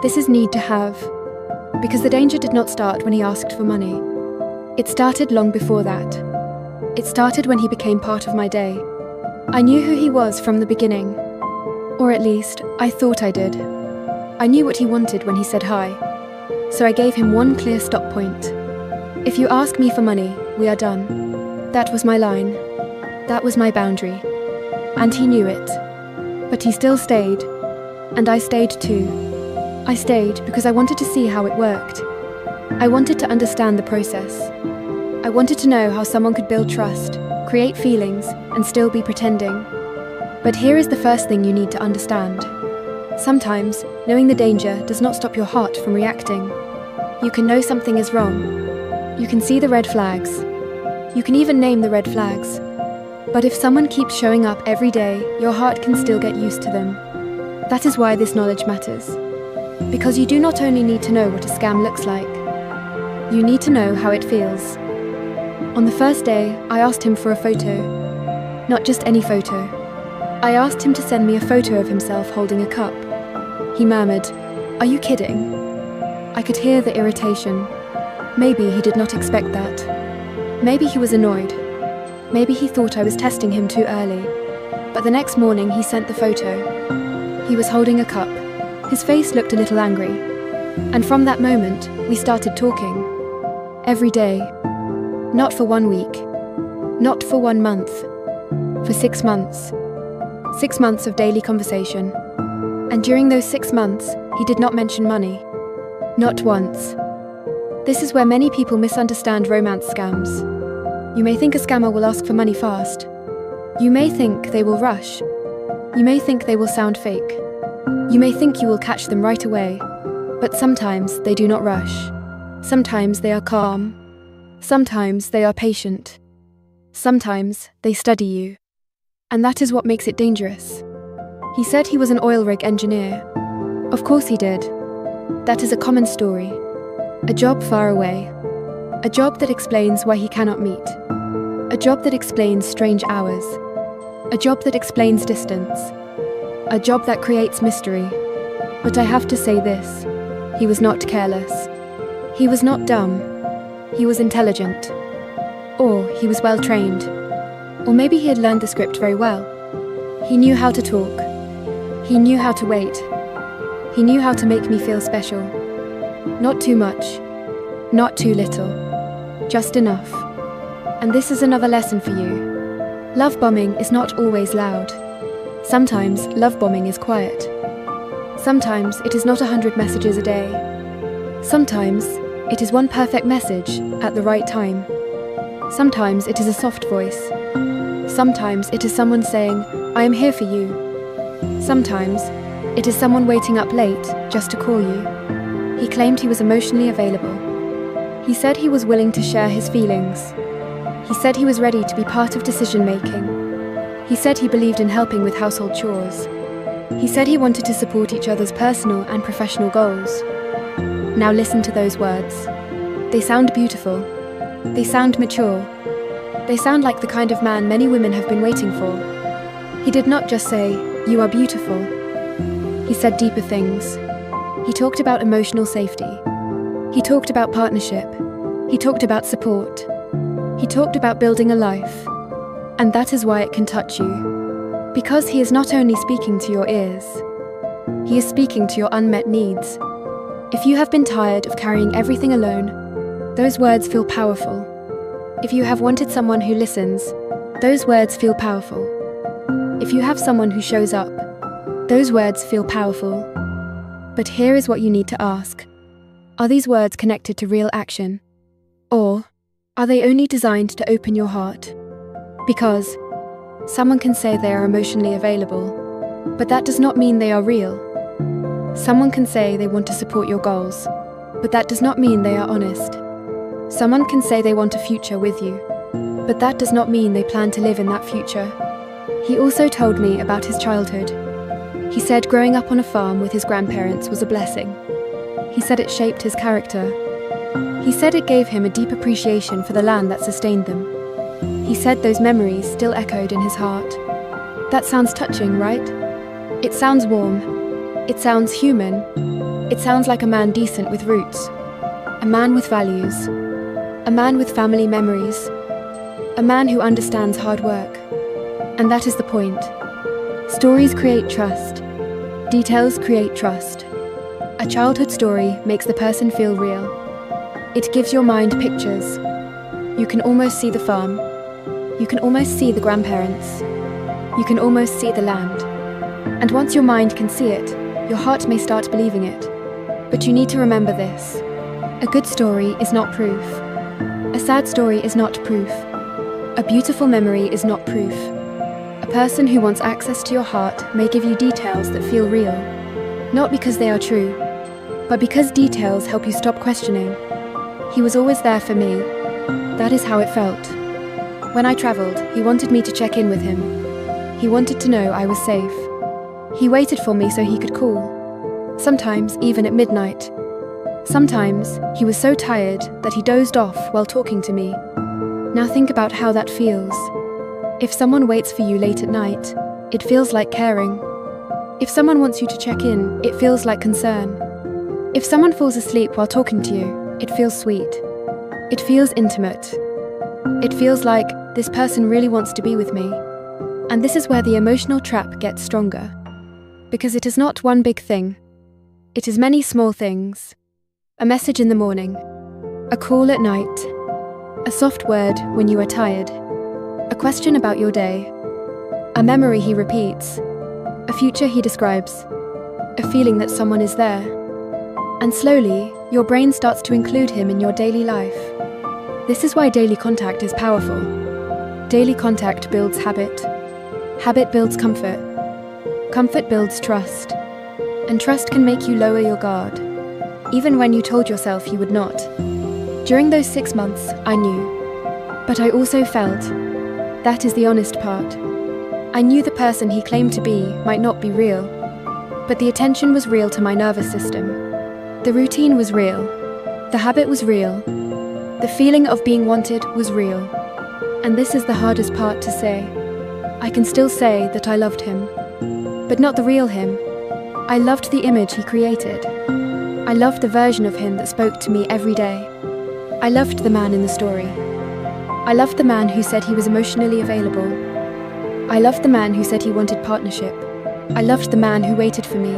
This is need to have. Because the danger did not start when he asked for money. It started long before that. It started when he became part of my day. I knew who he was from the beginning. Or at least, I thought I did. I knew what he wanted when he said hi. So I gave him one clear stop point. If you ask me for money, we are done. That was my line. That was my boundary. And he knew it. But he still stayed. And I stayed too. I stayed because I wanted to see how it worked. I wanted to understand the process. I wanted to know how someone could build trust, create feelings, and still be pretending. But here is the first thing you need to understand. Sometimes, knowing the danger does not stop your heart from reacting. You can know something is wrong. You can see the red flags. You can even name the red flags. But if someone keeps showing up every day, your heart can still get used to them. That is why this knowledge matters. Because you do not only need to know what a scam looks like, you need to know how it feels. On the first day, I asked him for a photo. Not just any photo. I asked him to send me a photo of himself holding a cup. He murmured, "Are you kidding?" I could hear the irritation. Maybe he did not expect that. Maybe he was annoyed. Maybe he thought I was testing him too early. But the next morning he sent the photo. He was holding a cup. His face looked a little angry. And from that moment, we started talking. Every day. Not for 1 week. Not for 1 month. For 6 months. 6 months of daily conversation. And during those 6 months, he did not mention money. Not once. This is where many people misunderstand romance scams. You may think a scammer will ask for money fast. You may think they will rush. You may think they will sound fake. You may think you will catch them right away. But sometimes they do not rush. Sometimes they are calm. Sometimes they are patient. Sometimes they study you. And that is what makes it dangerous. He said he was an oil rig engineer. Of course he did. That is a common story. A job far away. A job that explains why he cannot meet. A job that explains strange hours. A job that explains distance. A job that creates mystery. But I have to say this. He was not careless. He was not dumb. He was intelligent. Or he was well trained. Or maybe he had learned the script very well. He knew how to talk. He knew how to wait. He knew how to make me feel special. Not too much. Not too little. Just enough. And this is another lesson for you. Love bombing is not always loud. Sometimes love bombing is quiet. Sometimes it is not 100 messages a day. Sometimes it is one perfect message at the right time. Sometimes it is a soft voice. Sometimes it is someone saying, "I am here for you." Sometimes it is someone waiting up late just to call you. He claimed he was emotionally available. He said he was willing to share his feelings. He said he was ready to be part of decision-making. He said he believed in helping with household chores. He said he wanted to support each other's personal and professional goals. Now listen to those words. They sound beautiful. They sound mature. They sound like the kind of man many women have been waiting for. He did not just say, "You are beautiful." He said deeper things. He talked about emotional safety. He talked about partnership. He talked about support. He talked about building a life. And that is why it can touch you. Because he is not only speaking to your ears, he is speaking to your unmet needs. If you have been tired of carrying everything alone, those words feel powerful. If you have wanted someone who listens, those words feel powerful. If you have someone who shows up, those words feel powerful. But here is what you need to ask. Are these words connected to real action? Or are they only designed to open your heart? Because someone can say they are emotionally available, but that does not mean they are real. Someone can say they want to support your goals, but that does not mean they are honest. Someone can say they want a future with you, but that does not mean they plan to live in that future. He also told me about his childhood. He said growing up on a farm with his grandparents was a blessing. He said it shaped his character. He said it gave him a deep appreciation for the land that sustained them. He said those memories still echoed in his heart. That sounds touching, right? It sounds warm. It sounds human. It sounds like a man decent with roots, a man with values, a man with family memories, a man who understands hard work. And that is the point. Stories create trust. Details create trust. A childhood story makes the person feel real. It gives your mind pictures. You can almost see the farm. You can almost see the grandparents. You can almost see the land. And once your mind can see it, your heart may start believing it. But you need to remember this. A good story is not proof. A sad story is not proof. A beautiful memory is not proof. A person who wants access to your heart may give you details that feel real, not because they are true, but because details help you stop questioning. He was always there for me. That is how it felt. When I traveled, he wanted me to check in with him. He wanted to know I was safe. He waited for me so he could call. Sometimes even at midnight. Sometimes he was so tired that he dozed off while talking to me. Now think about how that feels. If someone waits for you late at night, it feels like caring. If someone wants you to check in, it feels like concern. If someone falls asleep while talking to you, it feels sweet. It feels intimate. It feels like this person really wants to be with me. And this is where the emotional trap gets stronger. Because it is not one big thing. It is many small things. A message in the morning. A call at night. A soft word when you are tired. A question about your day. A memory he repeats. A future he describes. A feeling that someone is there. And slowly, your brain starts to include him in your daily life. This is why daily contact is powerful. Daily contact builds habit. Habit builds comfort. Comfort builds trust. And trust can make you lower your guard, even when you told yourself you would not. During those 6 months, I knew. But I also felt. That is the honest part. I knew the person he claimed to be might not be real. But the attention was real to my nervous system. The routine was real. The habit was real. The feeling of being wanted was real. And this is the hardest part to say. I can still say that I loved him. But not the real him. I loved the image he created. I loved the version of him that spoke to me every day. I loved the man in the story. I loved the man who said he was emotionally available. I loved the man who said he wanted partnership. I loved the man who waited for me.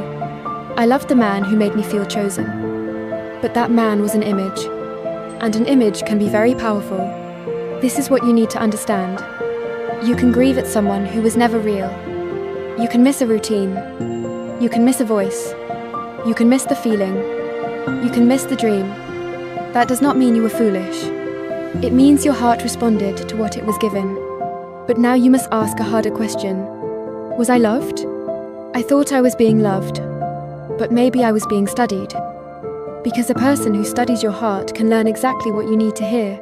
I loved the man who made me feel chosen. But that man was an image. And an image can be very powerful. This is what you need to understand. You can grieve at someone who was never real. You can miss a routine. You can miss a voice. You can miss the feeling. You can miss the dream. That does not mean you were foolish. It means your heart responded to what it was given. But now you must ask a harder question. Was I loved? I thought I was being loved. But maybe I was being studied. Because a person who studies your heart can learn exactly what you need to hear.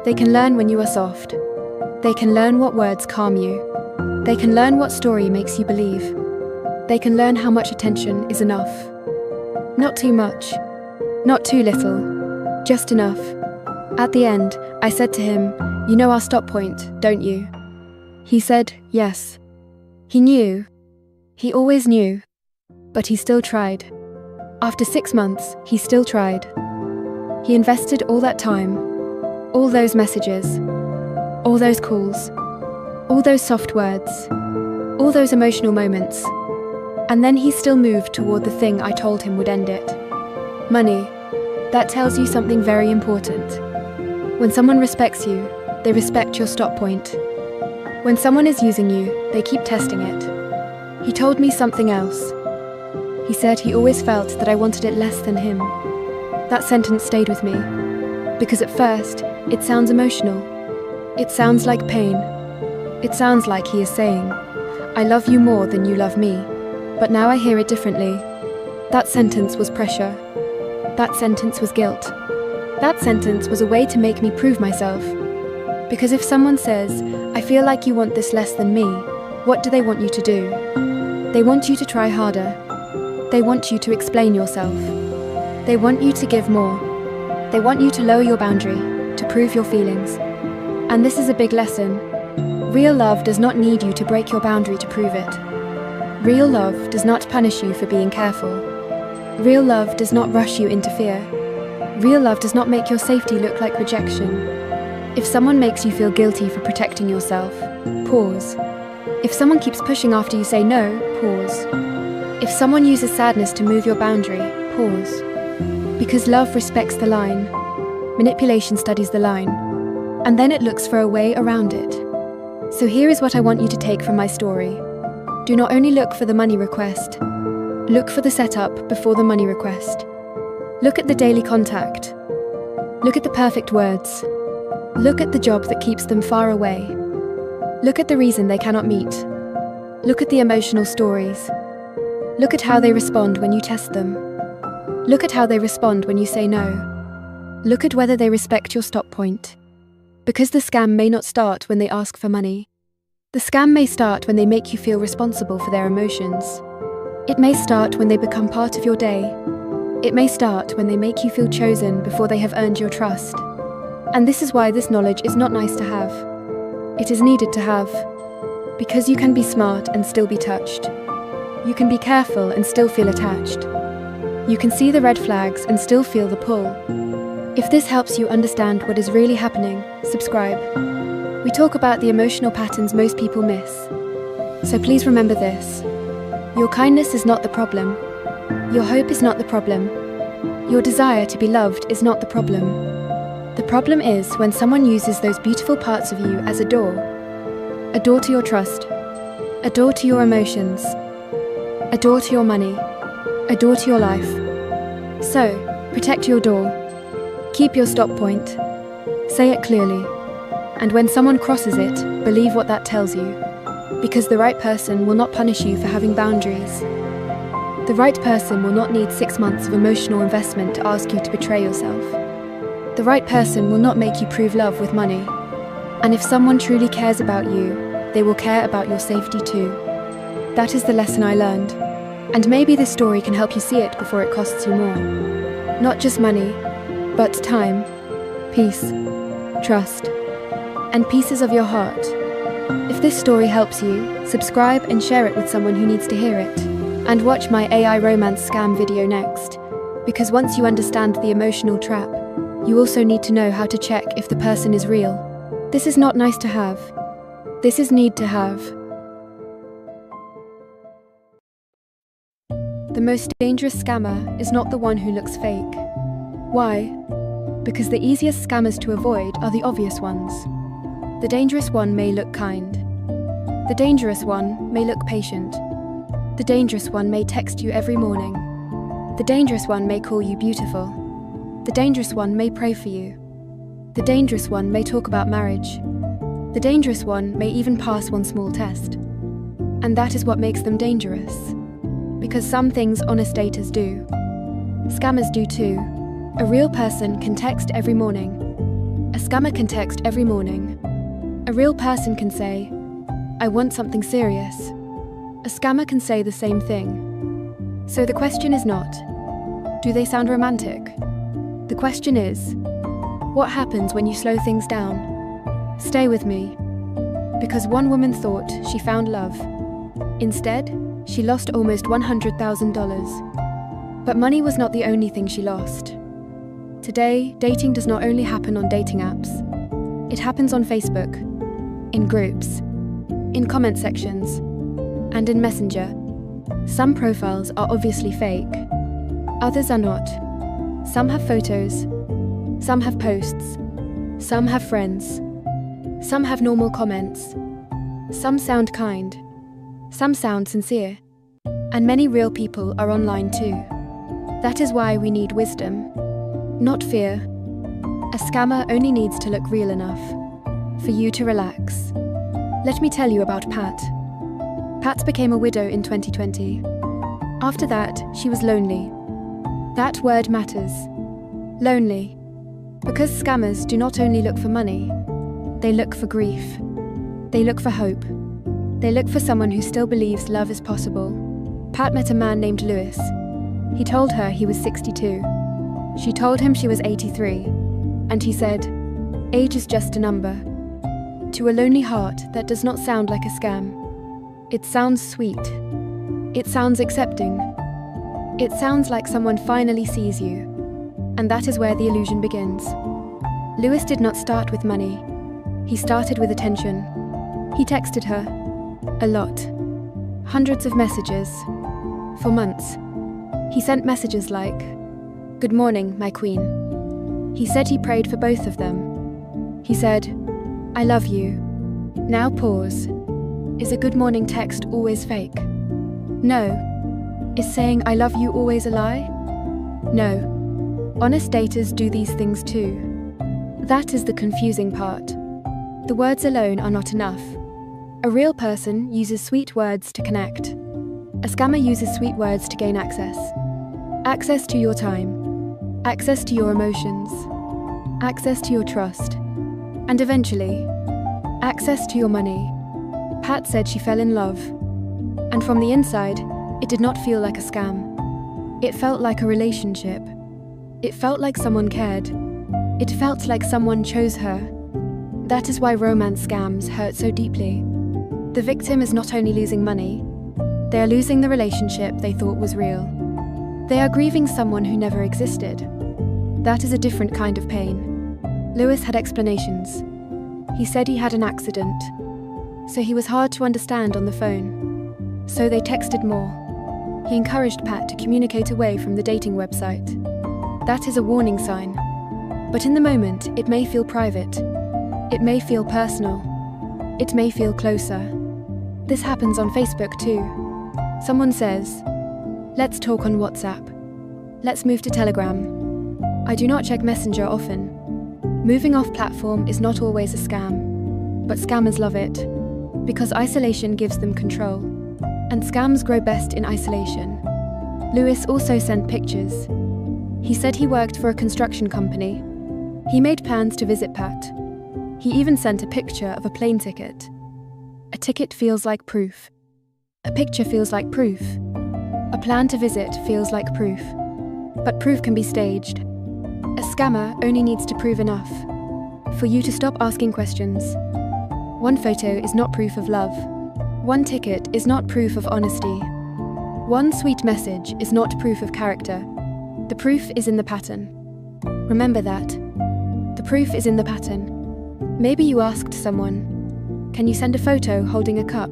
They can learn when you are soft. They can learn what words calm you. They can learn what story makes you believe. They can learn how much attention is enough. Not too much. Not too little. Just enough. At the end, I said to him, "You know our stop point, don't you?" He said, yes. He knew. He always knew. But he still tried. After 6 months, he still tried. He invested all that time, all those messages, all those calls, all those soft words, all those emotional moments. And then he still moved toward the thing I told him would end it. Money. That tells you something very important. When someone respects you, they respect your stop point. When someone is using you, they keep testing it. He told me something else. He said he always felt that I wanted it less than him. That sentence stayed with me. Because at first, it sounds emotional. It sounds like pain. It sounds like he is saying, "I love you more than you love me." But now I hear it differently. That sentence was pressure. That sentence was guilt. That sentence was a way to make me prove myself. Because if someone says, "I feel like you want this less than me," what do they want you to do? They want you to try harder. They want you to explain yourself. They want you to give more. They want you to lower your boundary, to prove your feelings. And this is a big lesson. Real love does not need you to break your boundary to prove it. Real love does not punish you for being careful. Real love does not rush you into fear. Real love does not make your safety look like rejection. If someone makes you feel guilty for protecting yourself, pause. If someone keeps pushing after you say no, pause. If someone uses sadness to move your boundary, pause. Because love respects the line. Manipulation studies the line. And then it looks for a way around it. So here is what I want you to take from my story. Do not only look for the money request. Look for the setup before the money request. Look at the daily contact. Look at the perfect words. Look at the job that keeps them far away. Look at the reason they cannot meet. Look at the emotional stories. Look at how they respond when you test them. Look at how they respond when you say no. Look at whether they respect your stop point. Because the scam may not start when they ask for money. The scam may start when they make you feel responsible for their emotions. It may start when they become part of your day. It may start when they make you feel chosen before they have earned your trust. And this is why this knowledge is not nice to have. It is needed to have. Because you can be smart and still be touched. You can be careful and still feel attached. You can see the red flags and still feel the pull. If this helps you understand what is really happening, subscribe. We talk about the emotional patterns most people miss. So please remember this. Your kindness is not the problem. Your hope is not the problem. Your desire to be loved is not the problem. The problem is when someone uses those beautiful parts of you as a door. A door to your trust. A door to your emotions. A door to your money. A door to your life. So, protect your door. Keep your stop point. Say it clearly. And when someone crosses it, believe what that tells you. Because the right person will not punish you for having boundaries. The right person will not need 6 months of emotional investment to ask you to betray yourself. The right person will not make you prove love with money. And if someone truly cares about you, they will care about your safety too. That is the lesson I learned. And maybe this story can help you see it before it costs you more. Not just money, but time, peace, trust, and pieces of your heart. If this story helps you, subscribe and share it with someone who needs to hear it. And watch my AI romance scam video next. Because once you understand the emotional trap, you also need to know how to check if the person is real. This is not nice to have. This is need to have. The most dangerous scammer is not the one who looks fake. Why? Because the easiest scammers to avoid are the obvious ones. The dangerous one may look kind. The dangerous one may look patient. The dangerous one may text you every morning. The dangerous one may call you beautiful. The dangerous one may pray for you. The dangerous one may talk about marriage. The dangerous one may even pass one small test. And that is what makes them dangerous. Because some things honest daters do. Scammers do too. A real person can text every morning. A scammer can text every morning. A real person can say, "I want something serious." A scammer can say the same thing. So the question is not, do they sound romantic? The question is, what happens when you slow things down? Stay with me. Because one woman thought she found love. Instead, she lost almost $100,000. But money was not the only thing she lost. Today, dating does not only happen on dating apps. It happens on Facebook, in groups, in comment sections, and in Messenger. Some profiles are obviously fake. Others are not. Some have photos. Some have posts. Some have friends. Some have normal comments. Some sound kind. Some sound sincere. And many real people are online too. That is why we need wisdom, not fear. A scammer only needs to look real enough for you to relax. Let me tell you about Pat. Pat became a widow in 2020. After that, she was lonely. That word matters. Lonely. Because scammers do not only look for money, they look for grief. They look for hope. They look for someone who still believes love is possible. Pat met a man named Lewis. He told her he was 62. She told him she was 83. And he said, "Age is just a number." To a lonely heart, that does not sound like a scam. It sounds sweet. It sounds accepting. It sounds like someone finally sees you, and that is where the illusion begins. Lewis did not start with money. He started with attention. He texted her. A lot. Hundreds of messages. For months. He sent messages like, "Good morning, my queen." He said he prayed for both of them. He said, "I love you." Now pause. Is a good morning text always fake? No. Is saying "I love you" always a lie? No. Honest daters do these things too. That is the confusing part. The words alone are not enough. A real person uses sweet words to connect. A scammer uses sweet words to gain access. Access to your time. Access to your emotions. Access to your trust. And eventually, access to your money. Pat said she fell in love. And from the inside, it did not feel like a scam. It felt like a relationship. It felt like someone cared. It felt like someone chose her. That is why romance scams hurt so deeply. The victim is not only losing money, they are losing the relationship they thought was real. They are grieving someone who never existed. That is a different kind of pain. Lewis had explanations. He said he had an accident, so he was hard to understand on the phone. So they texted more. He encouraged Pat to communicate away from the dating website. That is a warning sign. But in the moment, it may feel private. It may feel personal. It may feel closer. This happens on Facebook too. Someone says, "Let's talk on WhatsApp. Let's move to Telegram." I do not check Messenger often. Moving off platform is not always a scam. But scammers love it. Because isolation gives them control. And scams grow best in isolation. Lewis also sent pictures. He said he worked for a construction company. He made plans to visit Pat. He even sent a picture of a plane ticket. A ticket feels like proof. A picture feels like proof. A plan to visit feels like proof. But proof can be staged. A scammer only needs to prove enough for you to stop asking questions. One photo is not proof of love. One ticket is not proof of honesty. One sweet message is not proof of character. The proof is in the pattern. Remember that. The proof is in the pattern. Maybe you asked someone, "Can you send a photo holding a cup?"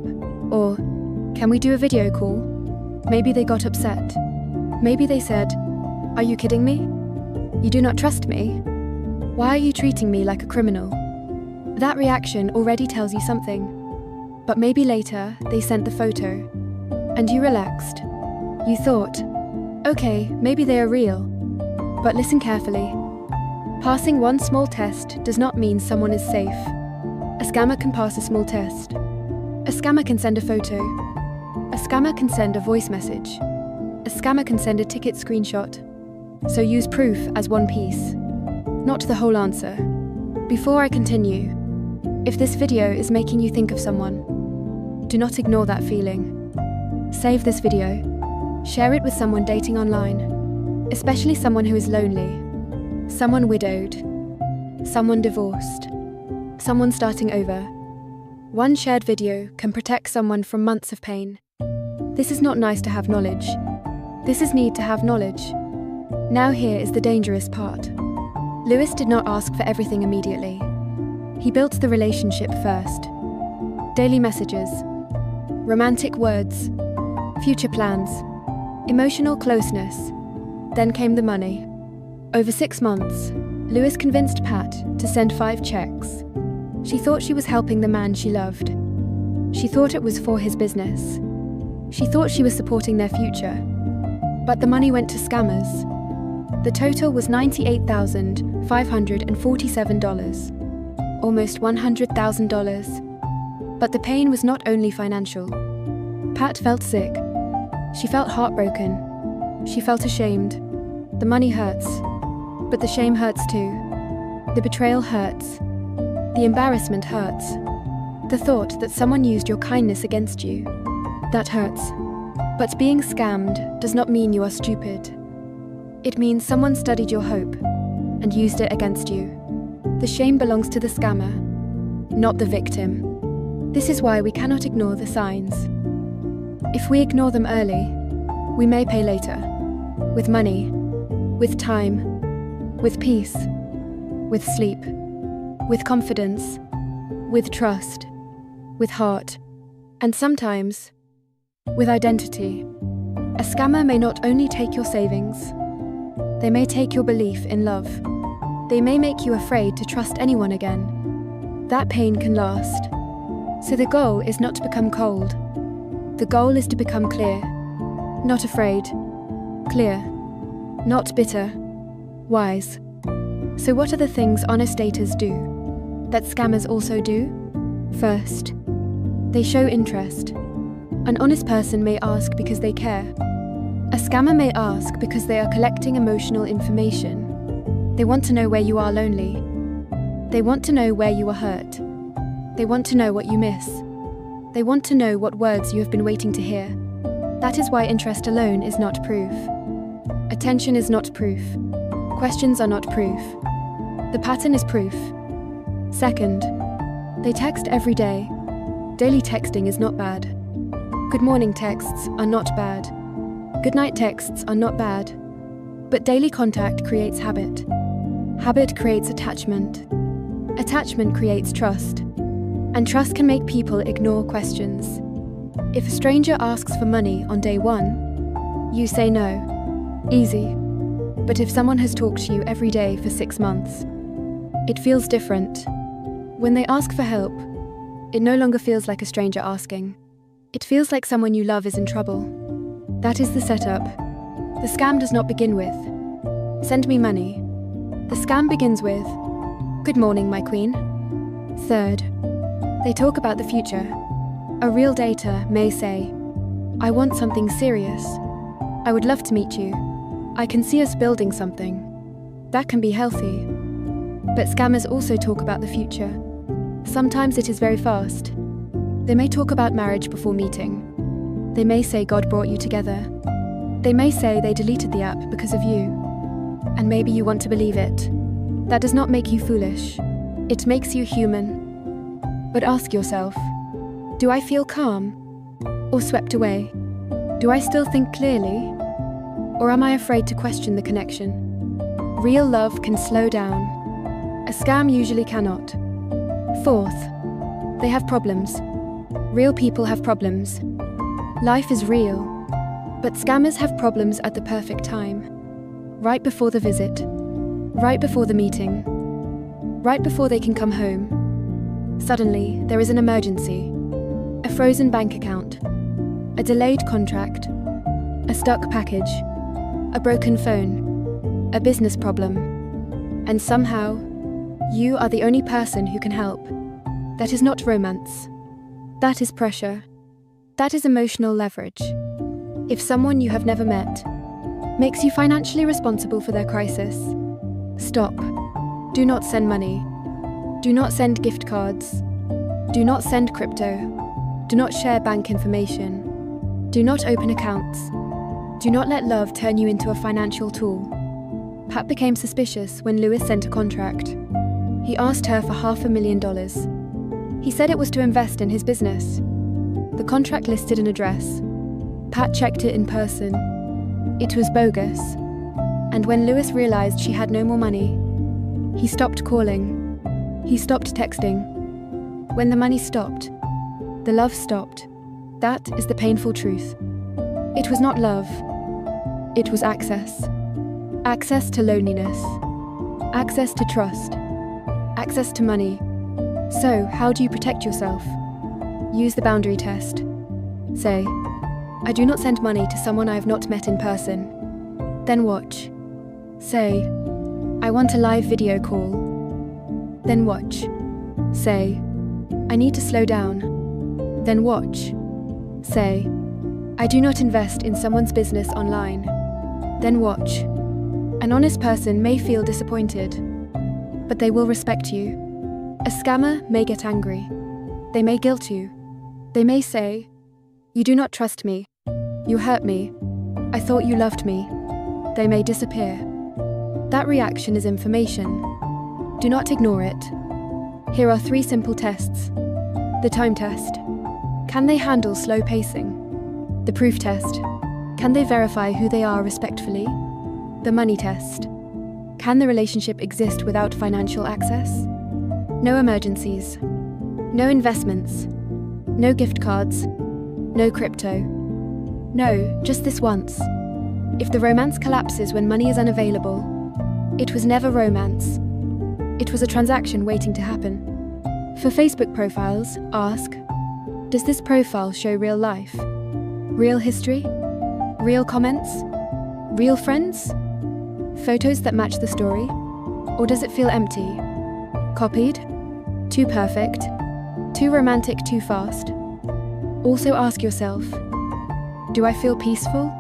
Or, "Can we do a video call?" Maybe they got upset. Maybe they said, "Are you kidding me? You do not trust me? Why are you treating me like a criminal?" That reaction already tells you something. But maybe later they sent the photo, and you relaxed. You thought, okay, maybe they are real. But listen carefully. Passing one small test does not mean someone is safe. A scammer can pass a small test. A scammer can send a photo. A scammer can send a voice message. A scammer can send a ticket screenshot. So use proof as one piece, not the whole answer. Before I continue, if this video is making you think of someone, do not ignore that feeling. Save this video. Share it with someone dating online, especially someone who is lonely, someone widowed, someone divorced, someone starting over. One shared video can protect someone from months of pain. This is not nice to have knowledge. This is need to have knowledge. Now here is the dangerous part. Lewis did not ask for everything immediately. He built the relationship first. Daily messages, romantic words, future plans, emotional closeness. Then came the money. Over 6 months, Lewis convinced Pat to send 5 checks. She thought she was helping the man she loved. She thought it was for his business. She thought she was supporting their future. But the money went to scammers. The total was $98,547, almost $100,000. But the pain was not only financial. Pat felt sick. She felt heartbroken. She felt ashamed. The money hurts, but the shame hurts too. The betrayal hurts. The embarrassment hurts. The thought that someone used your kindness against you, that hurts. But being scammed does not mean you are stupid. It means someone studied your hope and used it against you. The shame belongs to the scammer, not the victim. This is why we cannot ignore the signs. If we ignore them early, we may pay later. with money, with time, with peace, with sleep, with confidence, with trust, with heart, and sometimes with identity. A scammer may not only take your savings, they may take your belief in love. They may make you afraid to trust anyone again. That pain can last. So the goal is not to become cold. The goal is to become clear. Not afraid. Clear. Not bitter. Wise. So what are the things honest daters do that scammers also do? First, they show interest. An honest person may ask because they care. A scammer may ask because they are collecting emotional information. They want to know where you are lonely. They want to know where you are hurt. They want to know what you miss. They want to know what words you have been waiting to hear. That is why interest alone is not proof. Attention is not proof. Questions are not proof. The pattern is proof. Second, they text every day. Daily texting is not bad. Good morning texts are not bad. Good night texts are not bad. But daily contact creates habit. Habit creates attachment. Attachment creates trust. And trust can make people ignore questions. If a stranger asks for money on day 1, you say no. Easy. But if someone has talked to you every day for 6 months, it feels different. When they ask for help, it no longer feels like a stranger asking. It feels like someone you love is in trouble. That is the setup. The scam does not begin with, "Send me money." The scam begins with, "Good morning, my queen." Third, they talk about the future. A real dater may say, "I want something serious. I would love to meet you. I can see us building something." That can be healthy. But scammers also talk about the future. Sometimes it is very fast. They may talk about marriage before meeting. They may say God brought you together. They may say they deleted the app because of you. And maybe you want to believe it. That does not make you foolish. It makes you human. But ask yourself, do I feel calm or swept away? Do I still think clearly? Or am I afraid to question the connection? Real love can slow down. A scam usually cannot. Fourth, they have problems. Real people have problems. Life is real. But scammers have problems at the perfect time. Right before the visit. Right before the meeting. Right before they can come home. Suddenly, there is an emergency. A frozen bank account. A delayed contract. A stuck package. A broken phone. A business problem. And somehow, you are the only person who can help. That is not romance. That is pressure. That is emotional leverage. If someone you have never met makes you financially responsible for their crisis, stop. Do not send money. Do not send gift cards. Do not send crypto. Do not share bank information. Do not open accounts. Do not let love turn you into a financial tool. Pat became suspicious when Lewis sent a contract. He asked her for $500,000. He said it was to invest in his business. The contract listed an address. Pat checked it in person. It was bogus. And when Lewis realized she had no more money, he stopped calling. He stopped texting. When the money stopped, the love stopped. That is the painful truth. It was not love. It was access. Access to loneliness. Access to trust. Access to money. So, how do you protect yourself? Use the boundary test. Say, I do not send money to someone I have not met in person. Then watch. Say, I want a live video call. Then watch. Say, I need to slow down. Then watch. Say, I do not invest in someone's business online. Then watch. An honest person may feel disappointed, but they will respect you. A scammer may get angry. They may guilt you. They may say, you do not trust me. You hurt me. I thought you loved me. They may disappear. That reaction is information. Do not ignore it. Here are 3 simple tests. The time test. Can they handle slow pacing? The proof test. Can they verify who they are respectfully? The money test. Can the relationship exist without financial access? No emergencies. No investments. No gift cards. No crypto. No, just this once. If the romance collapses when money is unavailable, it was never romance. It was a transaction waiting to happen. For Facebook profiles, ask, does this profile show real life? Real history? Real comments? Real friends? Photos that match the story? Or does it feel empty? Copied? Too perfect? Too romantic too fast? Also ask yourself, do I feel peaceful?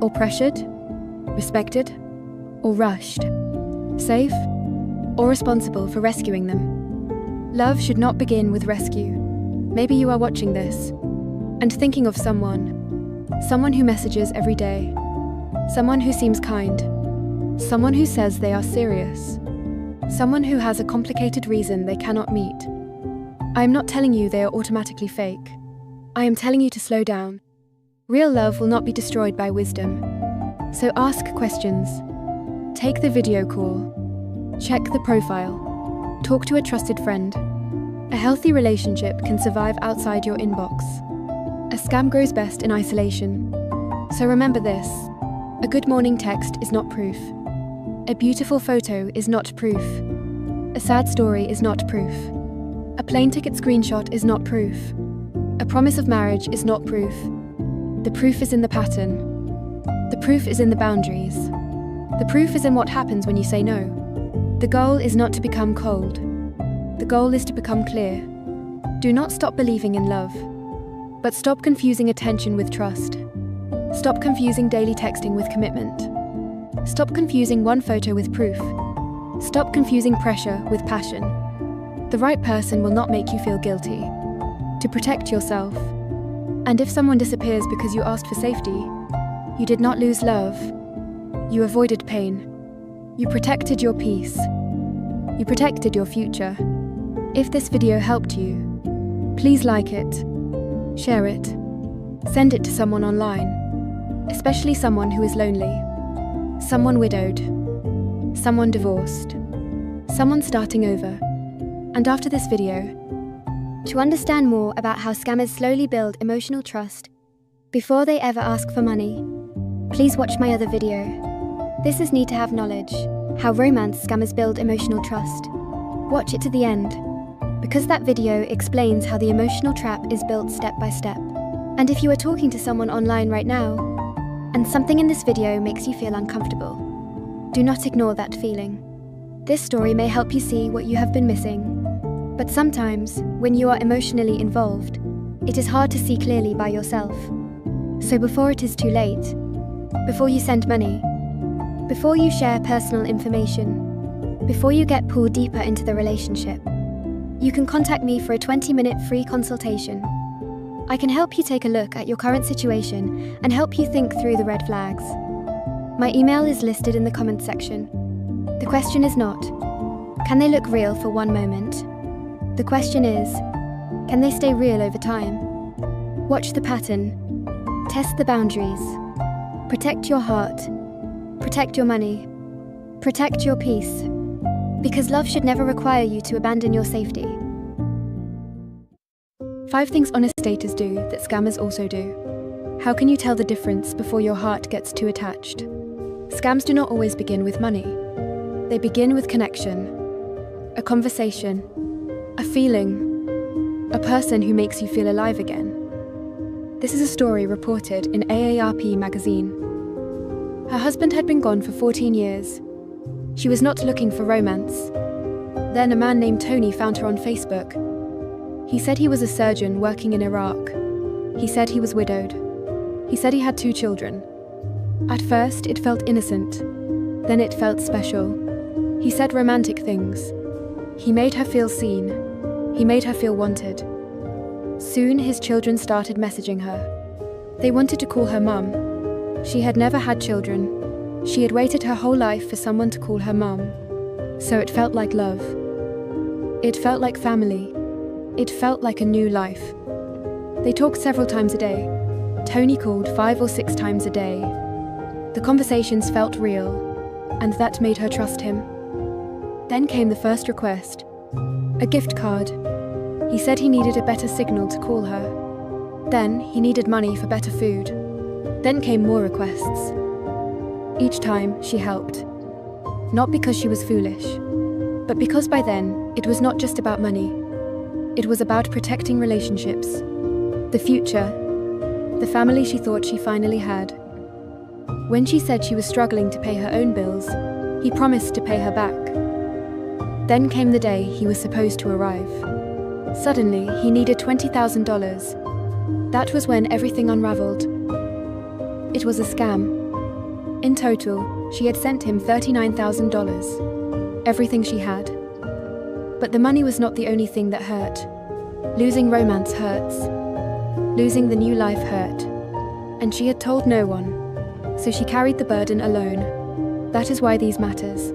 Or pressured? Respected? Or rushed? Safe? Or responsible for rescuing them? Love should not begin with rescue. Maybe you are watching this and thinking of someone who messages every day, someone who seems kind, someone who says they are serious, someone who has a complicated reason they cannot meet. I am not telling you they are automatically fake. I am telling you to slow down. Real love will not be destroyed by wisdom. So ask questions. Take the video call. Check the profile. Talk to a trusted friend. A healthy relationship can survive outside your inbox. A scam grows best in isolation. So remember this: a good morning text is not proof. A beautiful photo is not proof. A sad story is not proof. A plane ticket screenshot is not proof. A promise of marriage is not proof. The proof is in the pattern. The proof is in the boundaries. The proof is in what happens when you say no. The goal is not to become cold. The goal is to become clear. Do not stop believing in love, but stop confusing attention with trust. Stop confusing daily texting with commitment. Stop confusing one photo with proof. Stop confusing pressure with passion. The right person will not make you feel guilty. To protect yourself. And if someone disappears because you asked for safety, you did not lose love. You avoided pain. You protected your peace. You protected your future. If this video helped you, please like it, share it, send it to someone online, especially someone who is lonely, someone widowed, someone divorced, someone starting over. And after this video, to understand more about how scammers slowly build emotional trust before they ever ask for money, please watch my other video. This is Need to Have Knowledge, how romance scammers build emotional trust. Watch it to the end, because that video explains how the emotional trap is built step by step. And if you are talking to someone online right now, and something in this video makes you feel uncomfortable, do not ignore that feeling. This story may help you see what you have been missing. But sometimes, when you are emotionally involved, it is hard to see clearly by yourself. So before it is too late, before you send money, before you share personal information, before you get pulled deeper into the relationship, you can contact me for a 20-minute free consultation. I can help you take a look at your current situation and help you think through the red flags. My email is listed in the comments section. The question is not, can they look real for one moment? The question is, can they stay real over time? Watch the pattern. Test the boundaries. Protect your heart. Protect your money. Protect your peace. Because love should never require you to abandon your safety. 5 things honest daters do that scammers also do. How can you tell the difference before your heart gets too attached? Scams do not always begin with money. They begin with connection, a conversation, a feeling, a person who makes you feel alive again. This is a story reported in AARP magazine. Her husband had been gone for 14 years. She was not looking for romance. Then a man named Tony found her on Facebook. He said he was a surgeon working in Iraq. He said he was widowed. He said he had 2 children. At first, it felt innocent. Then it felt special. He said romantic things. He made her feel seen. He made her feel wanted. Soon, his children started messaging her. They wanted to call her mum. She had never had children. She had waited her whole life for someone to call her mum. So it felt like love. It felt like family. It felt like a new life. They talked several times a day. Tony called 5 or 6 times a day. The conversations felt real, and that made her trust him. Then came the first request, a gift card. He said he needed a better signal to call her. Then he needed money for better food. Then came more requests. Each time she helped. Not because she was foolish, but because by then it was not just about money. It was about protecting relationships, the future, the family she thought she finally had. When she said she was struggling to pay her own bills, he promised to pay her back. Then came the day he was supposed to arrive. Suddenly, he needed $20,000. That was when everything unraveled. It was a scam. In total, she had sent him $39,000, everything she had. But the money was not the only thing that hurt. Losing romance hurts. Losing the new life hurt. And she had told no one, so she carried the burden alone. That is why these matters.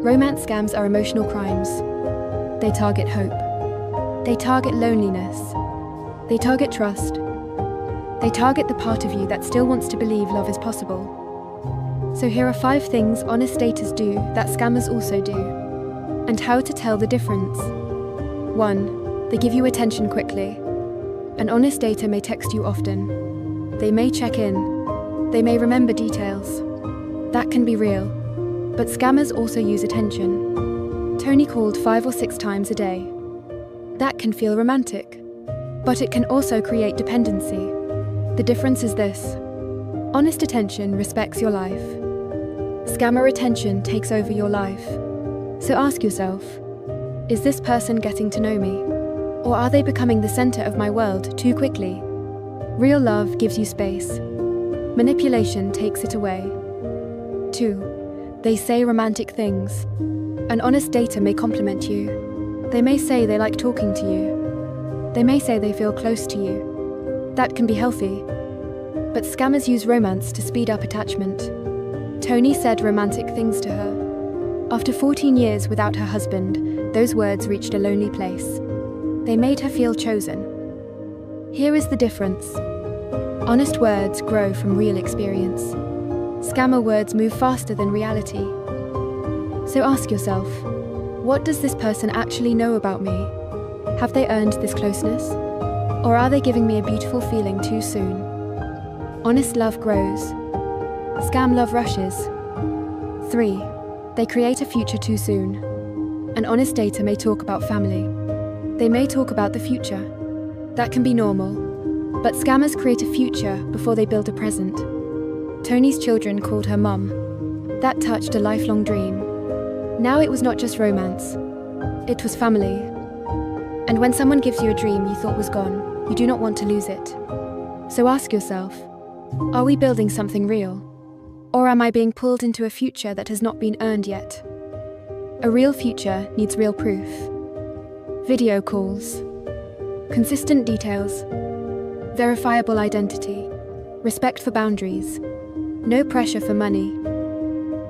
Romance scams are emotional crimes. They target hope. They target loneliness. They target trust. They target the part of you that still wants to believe love is possible. So here are 5 things honest daters do that scammers also do, and how to tell the difference. 1. They give you attention quickly. An honest dater may text you often. They may check in. They may remember details. That can be real. But scammers also use attention. Tony called 5 or 6 times a day. That can feel romantic. But it can also create dependency. The difference is this. Honest attention respects your life. Scammer attention takes over your life. So ask yourself, is this person getting to know me? Or are they becoming the center of my world too quickly? Real love gives you space. Manipulation takes it away. 2. They say romantic things. An honest dater may compliment you. They may say they like talking to you. They may say they feel close to you. That can be healthy. But scammers use romance to speed up attachment. Tony said romantic things to her. After 14 years without her husband, those words reached a lonely place. They made her feel chosen. Here is the difference. Honest words grow from real experience. Scammer words move faster than reality. So ask yourself, what does this person actually know about me? Have they earned this closeness? Or are they giving me a beautiful feeling too soon? Honest love grows. Scam love rushes. 3. They create a future too soon. An honest dater may talk about family. They may talk about the future. That can be normal. But scammers create a future before they build a present. Tony's children called her mum. That touched a lifelong dream. Now it was not just romance. It was family. And when someone gives you a dream you thought was gone, you do not want to lose it. So ask yourself, are we building something real? Or am I being pulled into a future that has not been earned yet? A real future needs real proof. Video calls. Consistent details. Verifiable identity. Respect for boundaries. No pressure for money.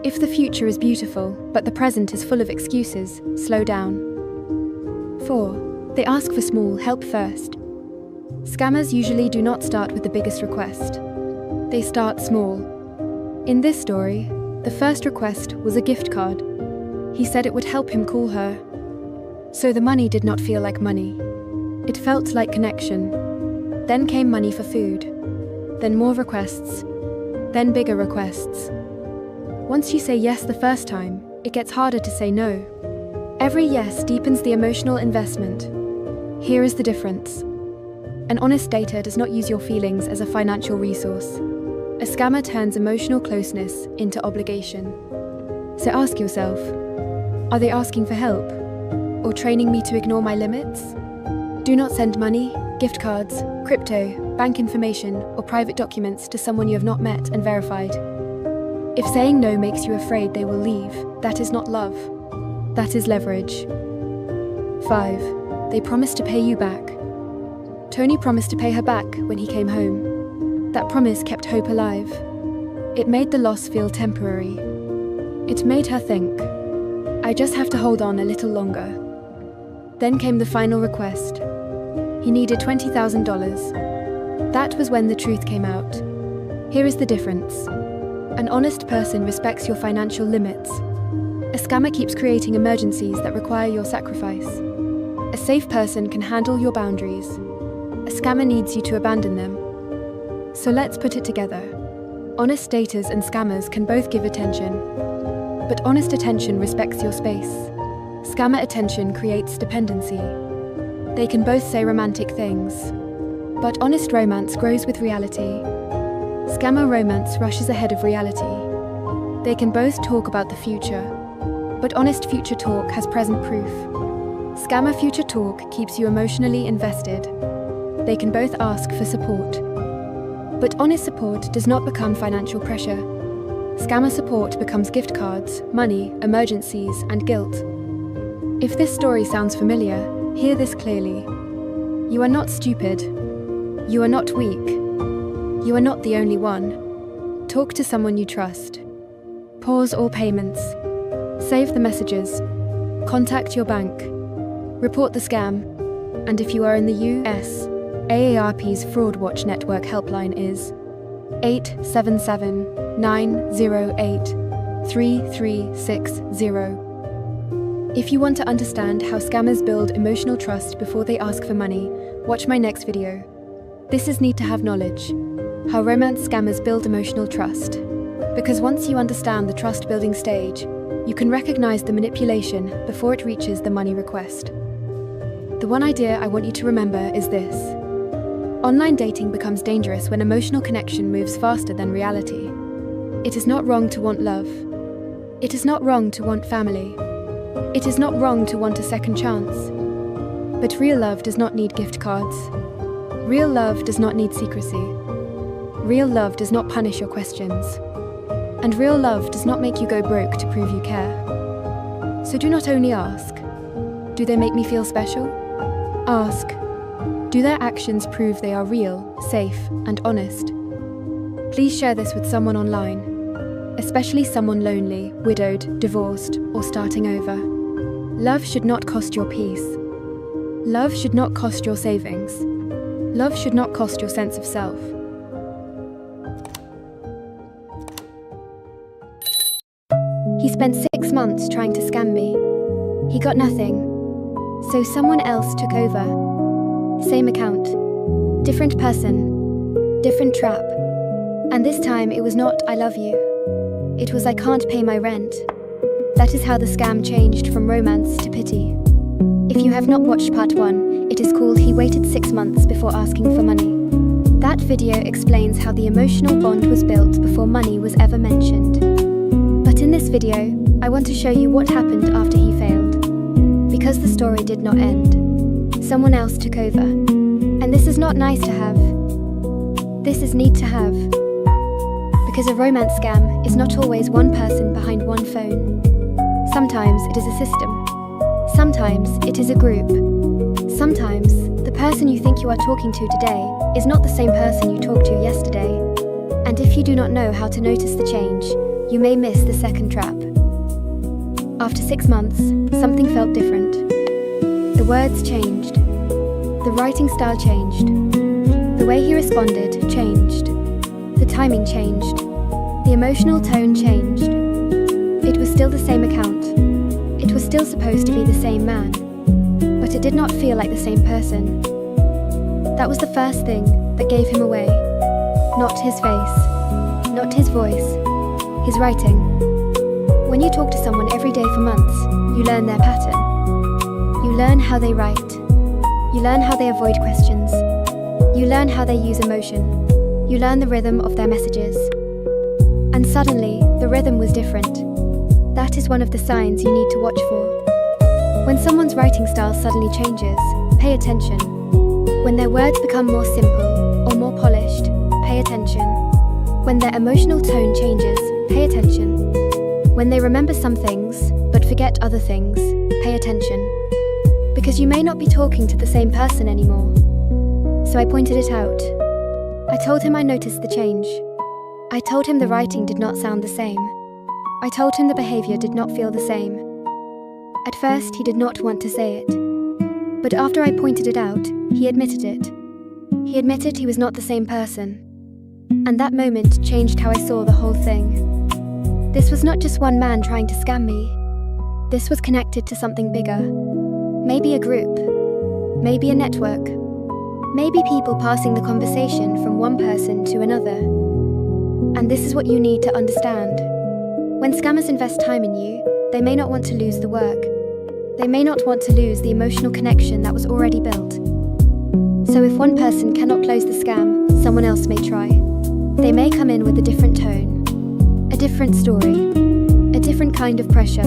If the future is beautiful, but the present is full of excuses, slow down. 4. They ask for small help first. Scammers usually do not start with the biggest request. They start small. In this story, the first request was a gift card. He said it would help him call her. So the money did not feel like money. It felt like connection. Then came money for food. Then more requests. Then bigger requests. Once you say yes the first time, it gets harder to say no. Every yes deepens the emotional investment. Here is the difference. An honest dater does not use your feelings as a financial resource. A scammer turns emotional closeness into obligation. So ask yourself, are they asking for help? Or training me to ignore my limits? Do not send money, gift cards, crypto, bank information, or private documents to someone you have not met and verified. If saying no makes you afraid they will leave, that is not love. That is leverage. 5. They promise to pay you back. Tony promised to pay her back when he came home. That promise kept hope alive. It made the loss feel temporary. It made her think, I just have to hold on a little longer. Then came the final request. He needed $20,000. That was when the truth came out. Here is the difference. An honest person respects your financial limits. A scammer keeps creating emergencies that require your sacrifice. A safe person can handle your boundaries. A scammer needs you to abandon them. So let's put it together. Honest daters and scammers can both give attention. But honest attention respects your space. Scammer attention creates dependency. They can both say romantic things. But honest romance grows with reality. Scammer romance rushes ahead of reality. They can both talk about the future. But honest future talk has present proof. Scammer future talk keeps you emotionally invested. They can both ask for support. But honest support does not become financial pressure. Scammer support becomes gift cards, money, emergencies, and guilt. If this story sounds familiar, hear this clearly. You are not stupid. You are not weak. You are not the only one. Talk to someone you trust. Pause all payments. Save the messages. Contact your bank. Report the scam. And if you are in the US, AARP's Fraud Watch Network helpline is 877-908-3360. If you want to understand how scammers build emotional trust before they ask for money, watch my next video. This is Need to Have Knowledge. How romance scammers build emotional trust. Because once you understand the trust-building stage, you can recognize the manipulation before it reaches the money request. The one idea I want you to remember is this. Online dating becomes dangerous when emotional connection moves faster than reality. It is not wrong to want love. It is not wrong to want family. It is not wrong to want a second chance. But real love does not need gift cards. Real love does not need secrecy. Real love does not punish your questions. And real love does not make you go broke to prove you care. So do not only ask, do they make me feel special? Ask, do their actions prove they are real, safe, and honest? Please share this with someone online, especially someone lonely, widowed, divorced, or starting over. Love should not cost your peace. Love should not cost your savings. Love should not cost your sense of self. He spent 6 months trying to scam me. He got nothing. So someone else took over. Same account. Different person. Different trap. And this time it was not "I love you." It was "I can't pay my rent." That is how the scam changed from romance to pity. If you have not watched part 1, it is called He Waited 6 Months Before Asking for Money. That video explains how the emotional bond was built before money was ever mentioned. But in this video, I want to show you what happened after he failed. Because the story did not end. Someone else took over. And this is not nice to have. This is need to have. Because a romance scam is not always one person behind one phone. Sometimes it is a system. Sometimes it is a group. Sometimes the person you think you are talking to today is not the same person you talked to yesterday. And if you do not know how to notice the change, you may miss the second trap. After 6 months, something felt different. The words changed. The writing style changed. The way he responded changed. The timing changed. The emotional tone changed. It was still the same account. It was still supposed to be the same man. But it did not feel like the same person. That was the first thing that gave him away. Not his face. Not his voice. His writing. When you talk to someone every day for months, you learn their pattern. You learn how they write. You learn how they avoid questions. You learn how they use emotion. You learn the rhythm of their messages. And suddenly, the rhythm was different. That is one of the signs you need to watch for. When someone's writing style suddenly changes, pay attention. When their words become more simple or more polished, pay attention. When their emotional tone changes, pay attention. When they remember some things, but forget other things, pay attention. Because you may not be talking to the same person anymore. So I pointed it out. I told him I noticed the change. I told him the writing did not sound the same. I told him the behavior did not feel the same. At first, he did not want to say it. But after I pointed it out, he admitted it. He admitted he was not the same person. And that moment changed how I saw the whole thing. This was not just one man trying to scam me. This was connected to something bigger. Maybe a group. Maybe a network. Maybe people passing the conversation from one person to another. And this is what you need to understand. When scammers invest time in you, they may not want to lose the work. They may not want to lose the emotional connection that was already built. So if one person cannot close the scam, someone else may try. They may come in with a different tone, a different story, a different kind of pressure,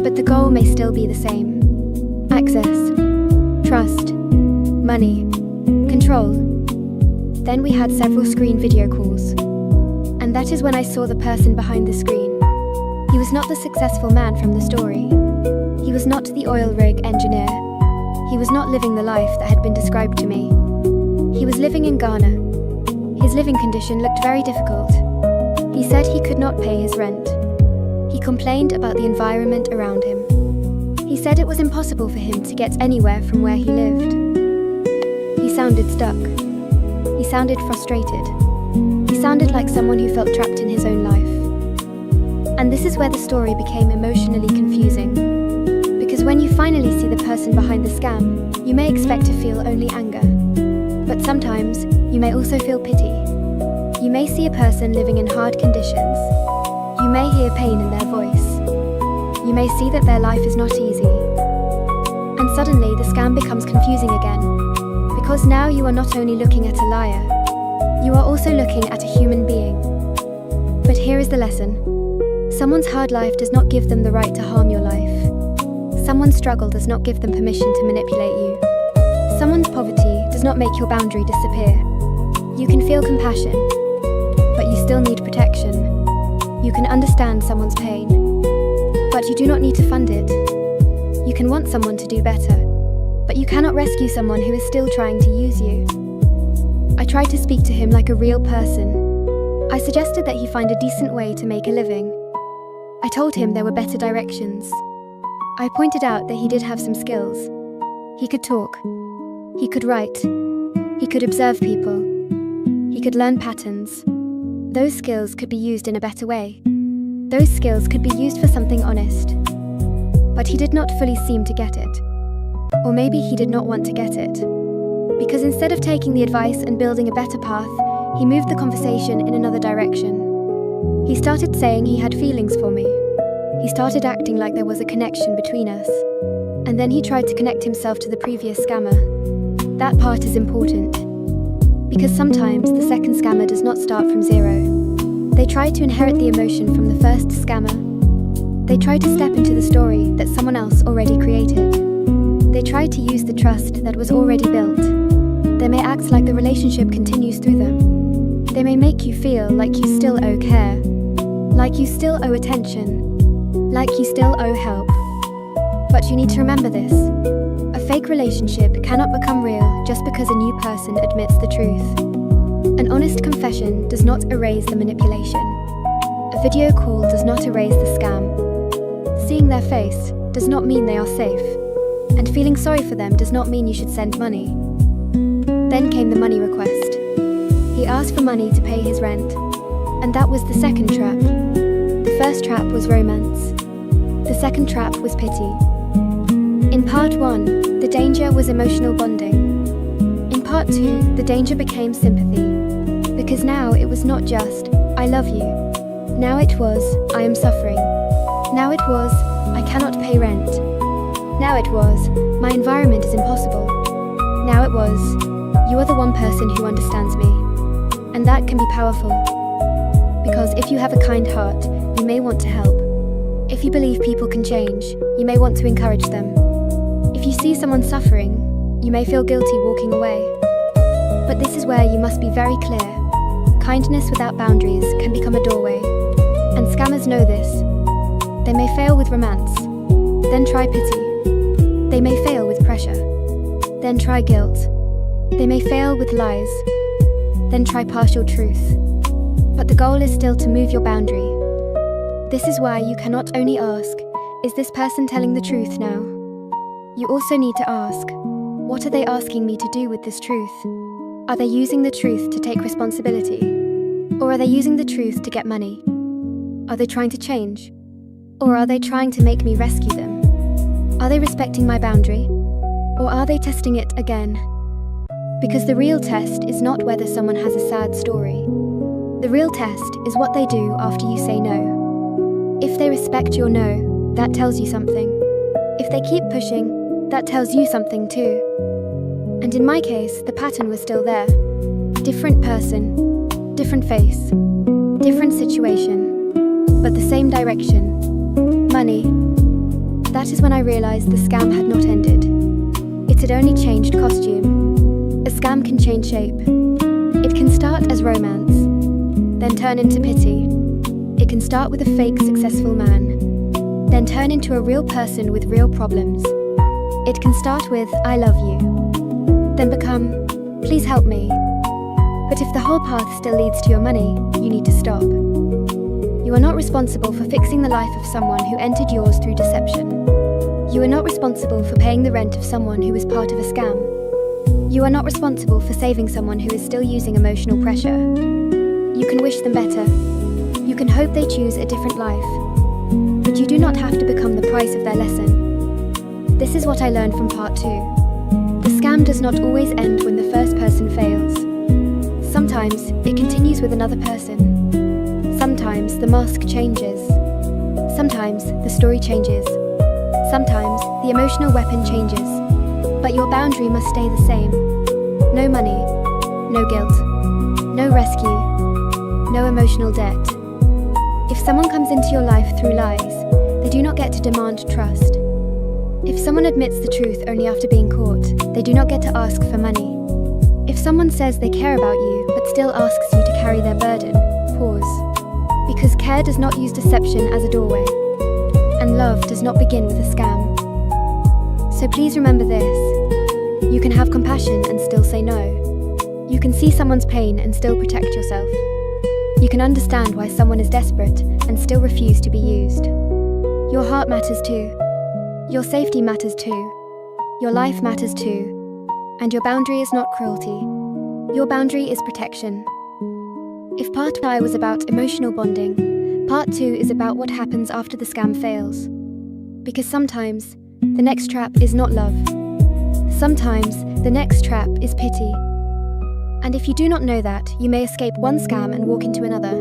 but the goal may still be the same. Access, trust, money, control. Then we had several screen video calls. And that is when I saw the person behind the screen. He was not the successful man from the story. He was not the oil rig engineer. He was not living the life that had been described to me. He was living in Ghana. His living condition looked very difficult. He said he could not pay his rent. He complained about the environment around him. He said it was impossible for him to get anywhere from where he lived. He sounded stuck. He sounded frustrated. He sounded like someone who felt trapped in his own life. And this is where the story became emotionally confusing. Because when you finally see the person behind the scam, you may expect to feel only anger. But sometimes, you may also feel pity. You may see a person living in hard conditions. You may hear pain in their voice. You may see that their life is not easy. And suddenly, the scam becomes confusing again. Because now you are not only looking at a liar, you are also looking at a human being. But here is the lesson. Someone's hard life does not give them the right to harm your life. Someone's struggle does not give them permission to manipulate you. Someone's poverty does not make your boundary disappear. You can feel compassion, but you still need protection. You can understand someone's pain, but you do not need to fund it. You can want someone to do better, but you cannot rescue someone who is still trying to use you. I tried to speak to him like a real person. I suggested that he find a decent way to make a living. I told him there were better directions. I pointed out that he did have some skills. He could talk. He could write. He could observe people. He could learn patterns. Those skills could be used in a better way. Those skills could be used for something honest. But he did not fully seem to get it. Or maybe he did not want to get it. Because instead of taking the advice and building a better path, he moved the conversation in another direction. He started saying he had feelings for me. He started acting like there was a connection between us. And then he tried to connect himself to the previous scammer. That part is important. Because sometimes the second scammer does not start from zero. They try to inherit the emotion from the first scammer. They try to step into the story that someone else already created. They try to use the trust that was already built. They may act like the relationship continues through them. They may make you feel like you still owe care, like you still owe attention, like you still owe help. But you need to remember this. A fake relationship cannot become real just because a new person admits the truth. An honest confession does not erase the manipulation. A video call does not erase the scam. Seeing their face does not mean they are safe. And feeling sorry for them does not mean you should send money. Then came the money request. He asked for money to pay his rent. And that was the second trap. The first trap was romance. The second trap was pity. In part 1, the danger was emotional bonding. In part 2, the danger became sympathy. Because now it was not just, I love you. Now it was, I am suffering. Now it was, I cannot pay rent. Now it was, my environment is impossible. Now it was, you are the one person who understands me. And that can be powerful. Because if you have a kind heart, you may want to help. If you believe people can change, you may want to encourage them. If you see someone suffering, you may feel guilty walking away. But this is where you must be very clear. Kindness without boundaries can become a doorway. And scammers know this. They may fail with romance, then try pity. They may fail with pressure, then try guilt. They may fail with lies, then try partial truth. But the goal is still to move your boundary. This is why you cannot only ask, is this person telling the truth now? You also need to ask, what are they asking me to do with this truth? Are they using the truth to take responsibility? Or are they using the truth to get money? Are they trying to change? Or are they trying to make me rescue them? Are they respecting my boundary? Or are they testing it again? Because the real test is not whether someone has a sad story. The real test is what they do after you say no. If they respect your no, that tells you something. If they keep pushing, that tells you something too. And in my case, the pattern was still there. Different person, different face, different situation, but the same direction. Money. That is when I realized the scam had not ended. It had only changed costume. A scam can change shape. It can start as romance, then turn into pity. It can start with a fake successful man, then turn into a real person with real problems. It can start with, I love you, then become, please help me. But if the whole path still leads to your money, you need to stop. You are not responsible for fixing the life of someone who entered yours through deception. You are not responsible for paying the rent of someone who is part of a scam. You are not responsible for saving someone who is still using emotional pressure. You can wish them better. You can hope they choose a different life. But you do not have to become the price of their lesson. This is what I learned from part 2. The scam does not always end when the first person fails. Sometimes it continues with another person. Sometimes the mask changes. Sometimes the story changes. Sometimes the emotional weapon changes. But your boundary must stay the same. No money, no guilt, no rescue, no emotional debt. If someone comes into your life through lies, they do not get to demand trust. If someone admits the truth only after being caught, they do not get to ask for money. If someone says they care about you but still asks you to carry their burden, pause. Because care does not use deception as a doorway, and love does not begin with a scam. So please remember this. You can have compassion and still say no. You can see someone's pain and still protect yourself. You can understand why someone is desperate and still refuse to be used. Your heart matters too. Your safety matters too. Your life matters too. And your boundary is not cruelty. Your boundary is protection. If part 1 was about emotional bonding, part 2 is about what happens after the scam fails. Because sometimes, the next trap is not love. Sometimes, the next trap is pity. And if you do not know that, you may escape one scam and walk into another.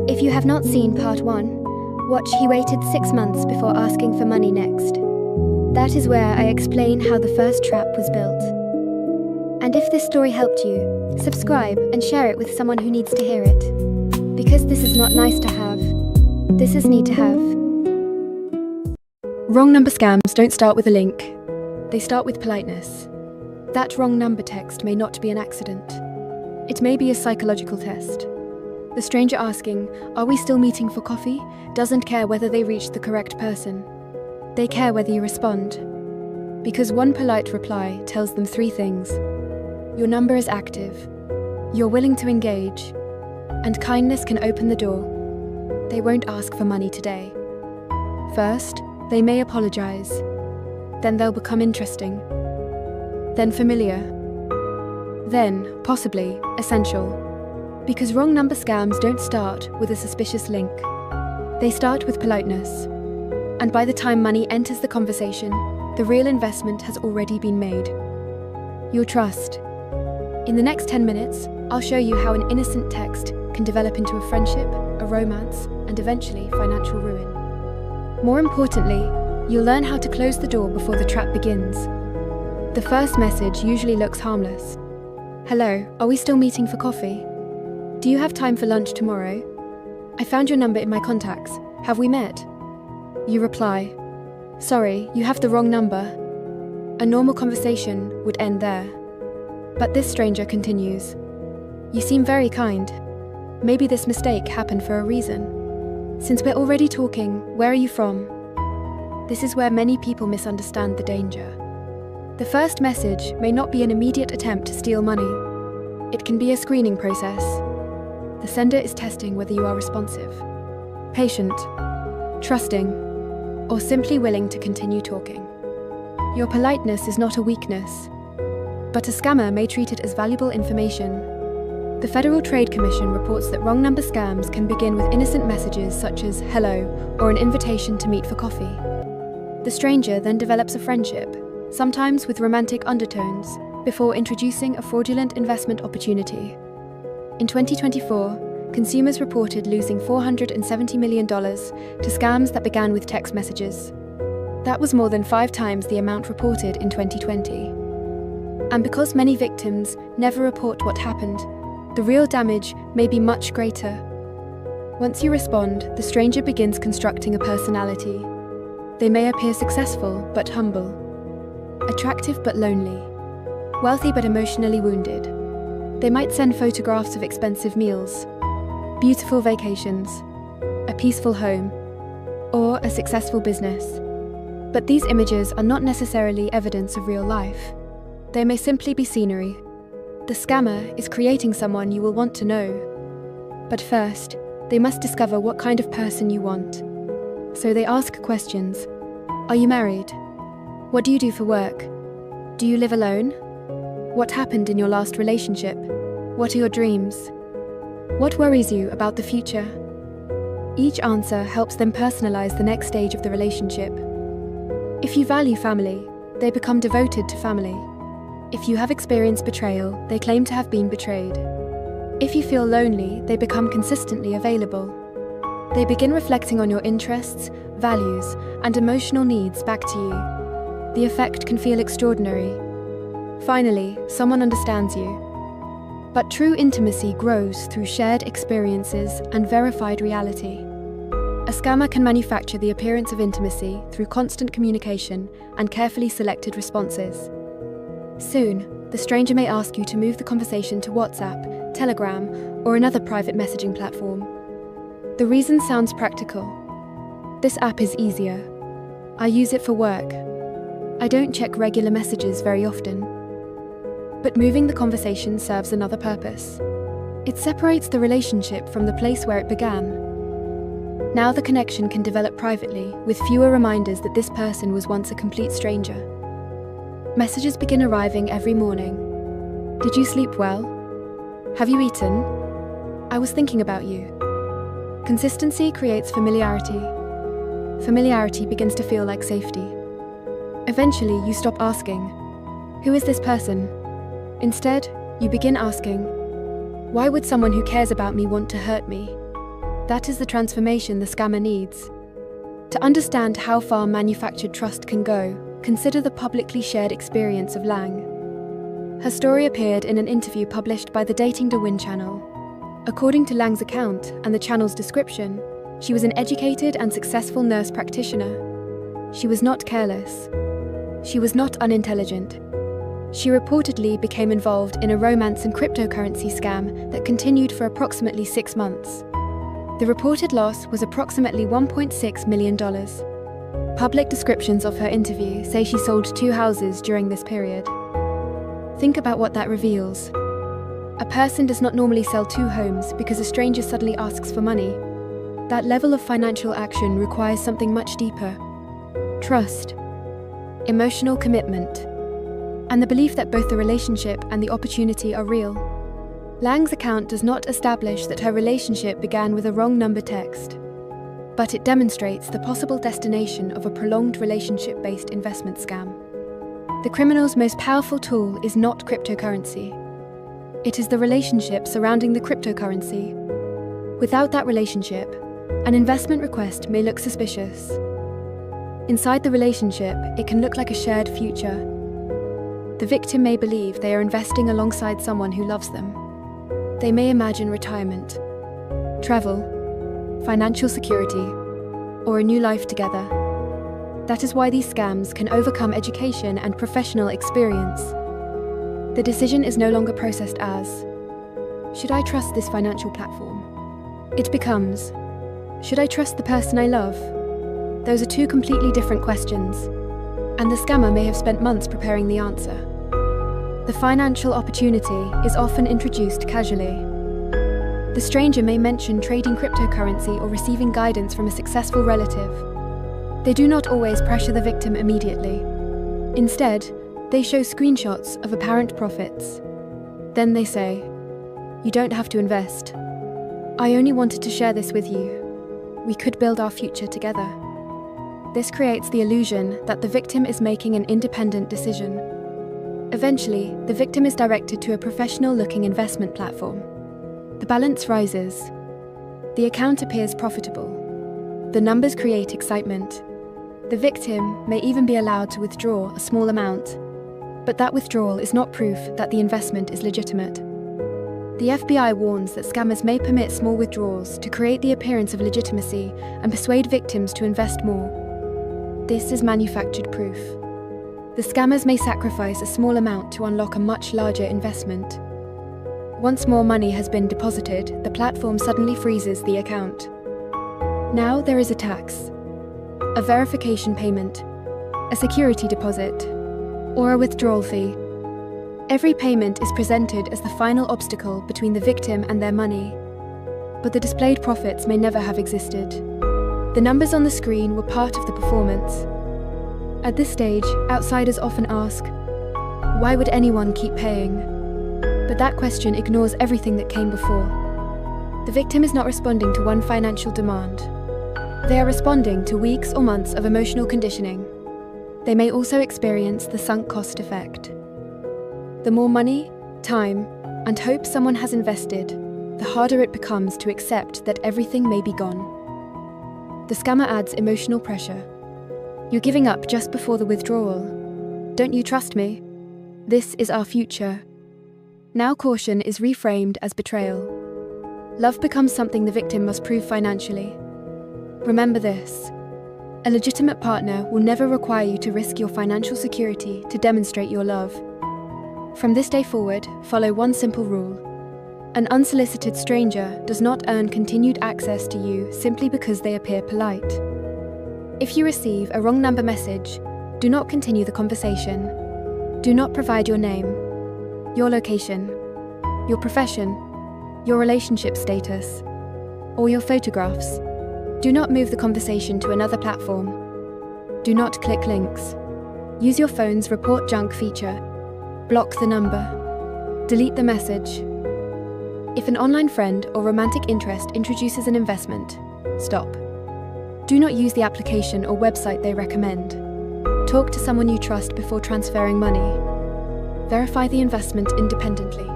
If you have not seen part 1, watch He Waited 6 months before asking for money next. That is where I explain how the first trap was built. And if this story helped you, subscribe and share it with someone who needs to hear it. Because this is not nice to have. This is need to have. Wrong number scams don't start with a link. They start with politeness. That wrong number text may not be an accident. It may be a psychological test. The stranger asking, "Are we still meeting for coffee?" doesn't care whether they reached the correct person. They care whether you respond. Because one polite reply tells them 3 things. Your number is active. You're willing to engage. And kindness can open the door. They won't ask for money today. First, they may apologize. Then they'll become interesting. Then familiar. Then, possibly, essential. Because wrong number scams don't start with a suspicious link. They start with politeness. And by the time money enters the conversation, the real investment has already been made. Your trust. In the next 10 minutes, I'll show you how an innocent text can develop into a friendship, a romance, and eventually financial ruin. More importantly, you'll learn how to close the door before the trap begins. The first message usually looks harmless. "Hello, are we still meeting for coffee? Do you have time for lunch tomorrow? I found your number in my contacts. Have we met?" You reply, "Sorry, you have the wrong number." A normal conversation would end there. But this stranger continues. "You seem very kind. Maybe this mistake happened for a reason. Since we're already talking, where are you from?" This is where many people misunderstand the danger. The first message may not be an immediate attempt to steal money. It can be a screening process. The sender is testing whether you are responsive, patient, trusting, or simply willing to continue talking. Your politeness is not a weakness. but a scammer may treat it as valuable information. The Federal Trade Commission reports that wrong number scams can begin with innocent messages such as hello or an invitation to meet for coffee. The stranger then develops a friendship, sometimes with romantic undertones, before introducing a fraudulent investment opportunity. In 2024, consumers reported losing $470 million to scams that began with text messages. That was more than 5 times the amount reported in 2020. And because many victims never report what happened, the real damage may be much greater. Once you respond, the stranger begins constructing a personality. They may appear successful but humble, attractive but lonely, wealthy but emotionally wounded. They might send photographs of expensive meals, beautiful vacations, a peaceful home, or a successful business. But these images are not necessarily evidence of real life. They may simply be scenery. The scammer is creating someone you will want to know. But first, they must discover what kind of person you want. So they ask questions. Are you married? What do you do for work? Do you live alone? What happened in your last relationship? What are your dreams? What worries you about the future? Each answer helps them personalize the next stage of the relationship. If you value family, they become devoted to family. If you have experienced betrayal, they claim to have been betrayed. If you feel lonely, they become consistently available. They begin reflecting on your interests, values, and emotional needs back to you. The effect can feel extraordinary. Finally, someone understands you. But true intimacy grows through shared experiences and verified reality. A scammer can manufacture the appearance of intimacy through constant communication and carefully selected responses. Soon, the stranger may ask you to move the conversation to WhatsApp, Telegram, or another private messaging platform. The reason sounds practical. This app is easier. I use it for work. I don't check regular messages very often. But moving the conversation serves another purpose. It separates the relationship from the place where it began. Now the connection can develop privately, with fewer reminders that this person was once a complete stranger. Messages begin arriving every morning. Did you sleep well? Have you eaten? I was thinking about you. Consistency creates familiarity. Familiarity begins to feel like safety. Eventually, you stop asking, "Who is this person?" Instead, you begin asking, "Why would someone who cares about me want to hurt me?" That is the transformation the scammer needs. To understand how far manufactured trust can go, consider the publicly shared experience of Lang. Her story appeared in an interview published by the Dating to Win channel. According to Lang's account and the channel's description, she was an educated and successful nurse practitioner. She was not careless. She was not unintelligent. She reportedly became involved in a romance and cryptocurrency scam that continued for approximately 6 months. The reported loss was approximately $1.6 million. Public descriptions of her interview say she sold 2 houses during this period. Think about what that reveals. A person does not normally sell 2 homes because a stranger suddenly asks for money. That level of financial action requires something much deeper. Trust, emotional commitment, and the belief that both the relationship and the opportunity are real. Lang's account does not establish that her relationship began with a wrong number text, but it demonstrates the possible destination of a prolonged relationship-based investment scam. The criminal's most powerful tool is not cryptocurrency. It is the relationship surrounding the cryptocurrency. Without that relationship, an investment request may look suspicious. Inside the relationship, it can look like a shared future. The victim may believe they are investing alongside someone who loves them. They may imagine retirement, travel, financial security, or a new life together. That is why these scams can overcome education and professional experience. The decision is no longer processed as, should I trust this financial platform? It becomes, should I trust the person I love? Those are 2 completely different questions, and the scammer may have spent months preparing the answer. The financial opportunity is often introduced casually. The stranger may mention trading cryptocurrency or receiving guidance from a successful relative. They do not always pressure the victim immediately. Instead, They show screenshots of apparent profits. Then they say, "You don't have to invest. I only wanted to share this with you. We could build our future together." This creates the illusion that the victim is making an independent decision. Eventually, the victim is directed to a professional-looking investment platform. The balance rises. The account appears profitable. The numbers create excitement. The victim may even be allowed to withdraw a small amount, but that withdrawal is not proof that the investment is legitimate. The FBI warns that scammers may permit small withdrawals to create the appearance of legitimacy and persuade victims to invest more. This is manufactured proof. The scammers may sacrifice a small amount to unlock a much larger investment. Once more money has been deposited, the platform suddenly freezes the account. Now there is a tax, a verification payment, a security deposit, or a withdrawal fee. Every payment is presented as the final obstacle between the victim and their money. But the displayed profits may never have existed. The numbers on the screen were part of the performance. At this stage, outsiders often ask, why would anyone keep paying? But that question ignores everything that came before. The victim is not responding to one financial demand. They are responding to weeks or months of emotional conditioning. They may also experience the sunk cost effect. The more money, time, and hope someone has invested, the harder it becomes to accept that everything may be gone. The scammer adds emotional pressure. You're giving up just before the withdrawal. Don't you trust me? This is our future. Now caution is reframed as betrayal. Love becomes something the victim must prove financially. Remember this. A legitimate partner will never require you to risk your financial security to demonstrate your love. From this day forward, follow one simple rule. An unsolicited stranger does not earn continued access to you simply because they appear polite. If you receive a wrong number message, do not continue the conversation. Do not provide your name, your location, your profession, your relationship status, or your photographs. Do not move the conversation to another platform. Do not click links. Use your phone's report junk feature. Block the number. Delete the message. If an online friend or romantic interest introduces an investment, stop. Do not use the application or website they recommend. Talk to someone you trust before transferring money. Verify the investment independently.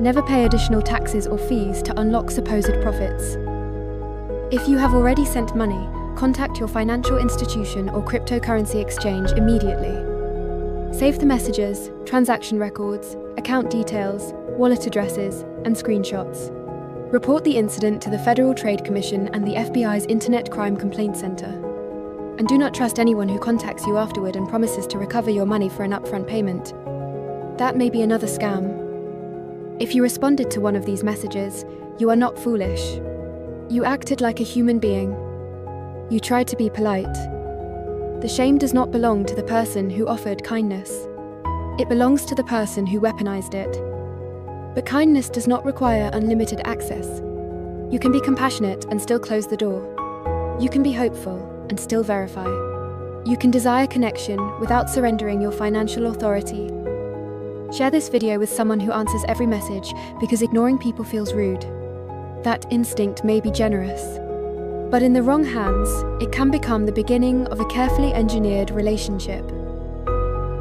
Never pay additional taxes or fees to unlock supposed profits. If you have already sent money, contact your financial institution or cryptocurrency exchange immediately. Save the messages, transaction records, account details, wallet addresses, and screenshots. Report the incident to the Federal Trade Commission and the FBI's Internet Crime Complaint Center. And do not trust anyone who contacts you afterward and promises to recover your money for an upfront payment. That may be another scam. If you responded to one of these messages, you are not foolish. You acted like a human being. You tried to be polite. The shame does not belong to the person who offered kindness. It belongs to the person who weaponized it. But kindness does not require unlimited access. You can be compassionate and still close the door. You can be hopeful and still verify. You can desire connection without surrendering your financial authority. Share this video with someone who answers every message because ignoring people feels rude. That instinct may be generous. But in the wrong hands, it can become the beginning of a carefully engineered relationship.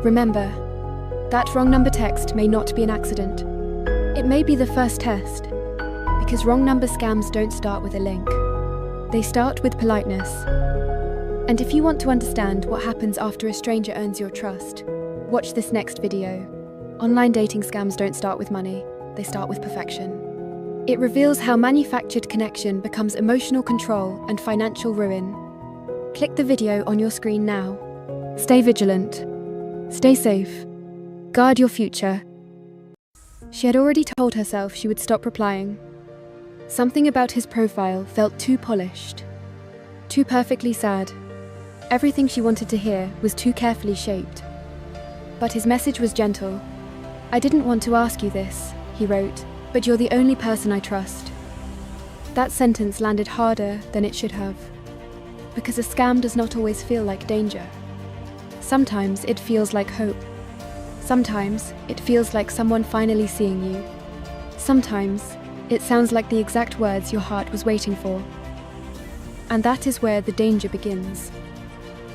Remember, that wrong number text may not be an accident. It may be the first test, because wrong number scams don't start with a link. They start with politeness. And if you want to understand what happens after a stranger earns your trust, watch this next video. Online dating scams don't start with money, they start with perfection. It reveals how manufactured connection becomes emotional control and financial ruin. Click the video on your screen now. Stay vigilant. Stay safe. Guard your future. She had already told herself she would stop replying. Something about his profile felt too polished, too perfectly sad. Everything she wanted to hear was too carefully shaped. But his message was gentle. "I didn't want to ask you this," he wrote, "but you're the only person I trust." That sentence landed harder than it should have. Because a scam does not always feel like danger. Sometimes it feels like hope. Sometimes it feels like someone finally seeing you. Sometimes it sounds like the exact words your heart was waiting for. And that is where the danger begins.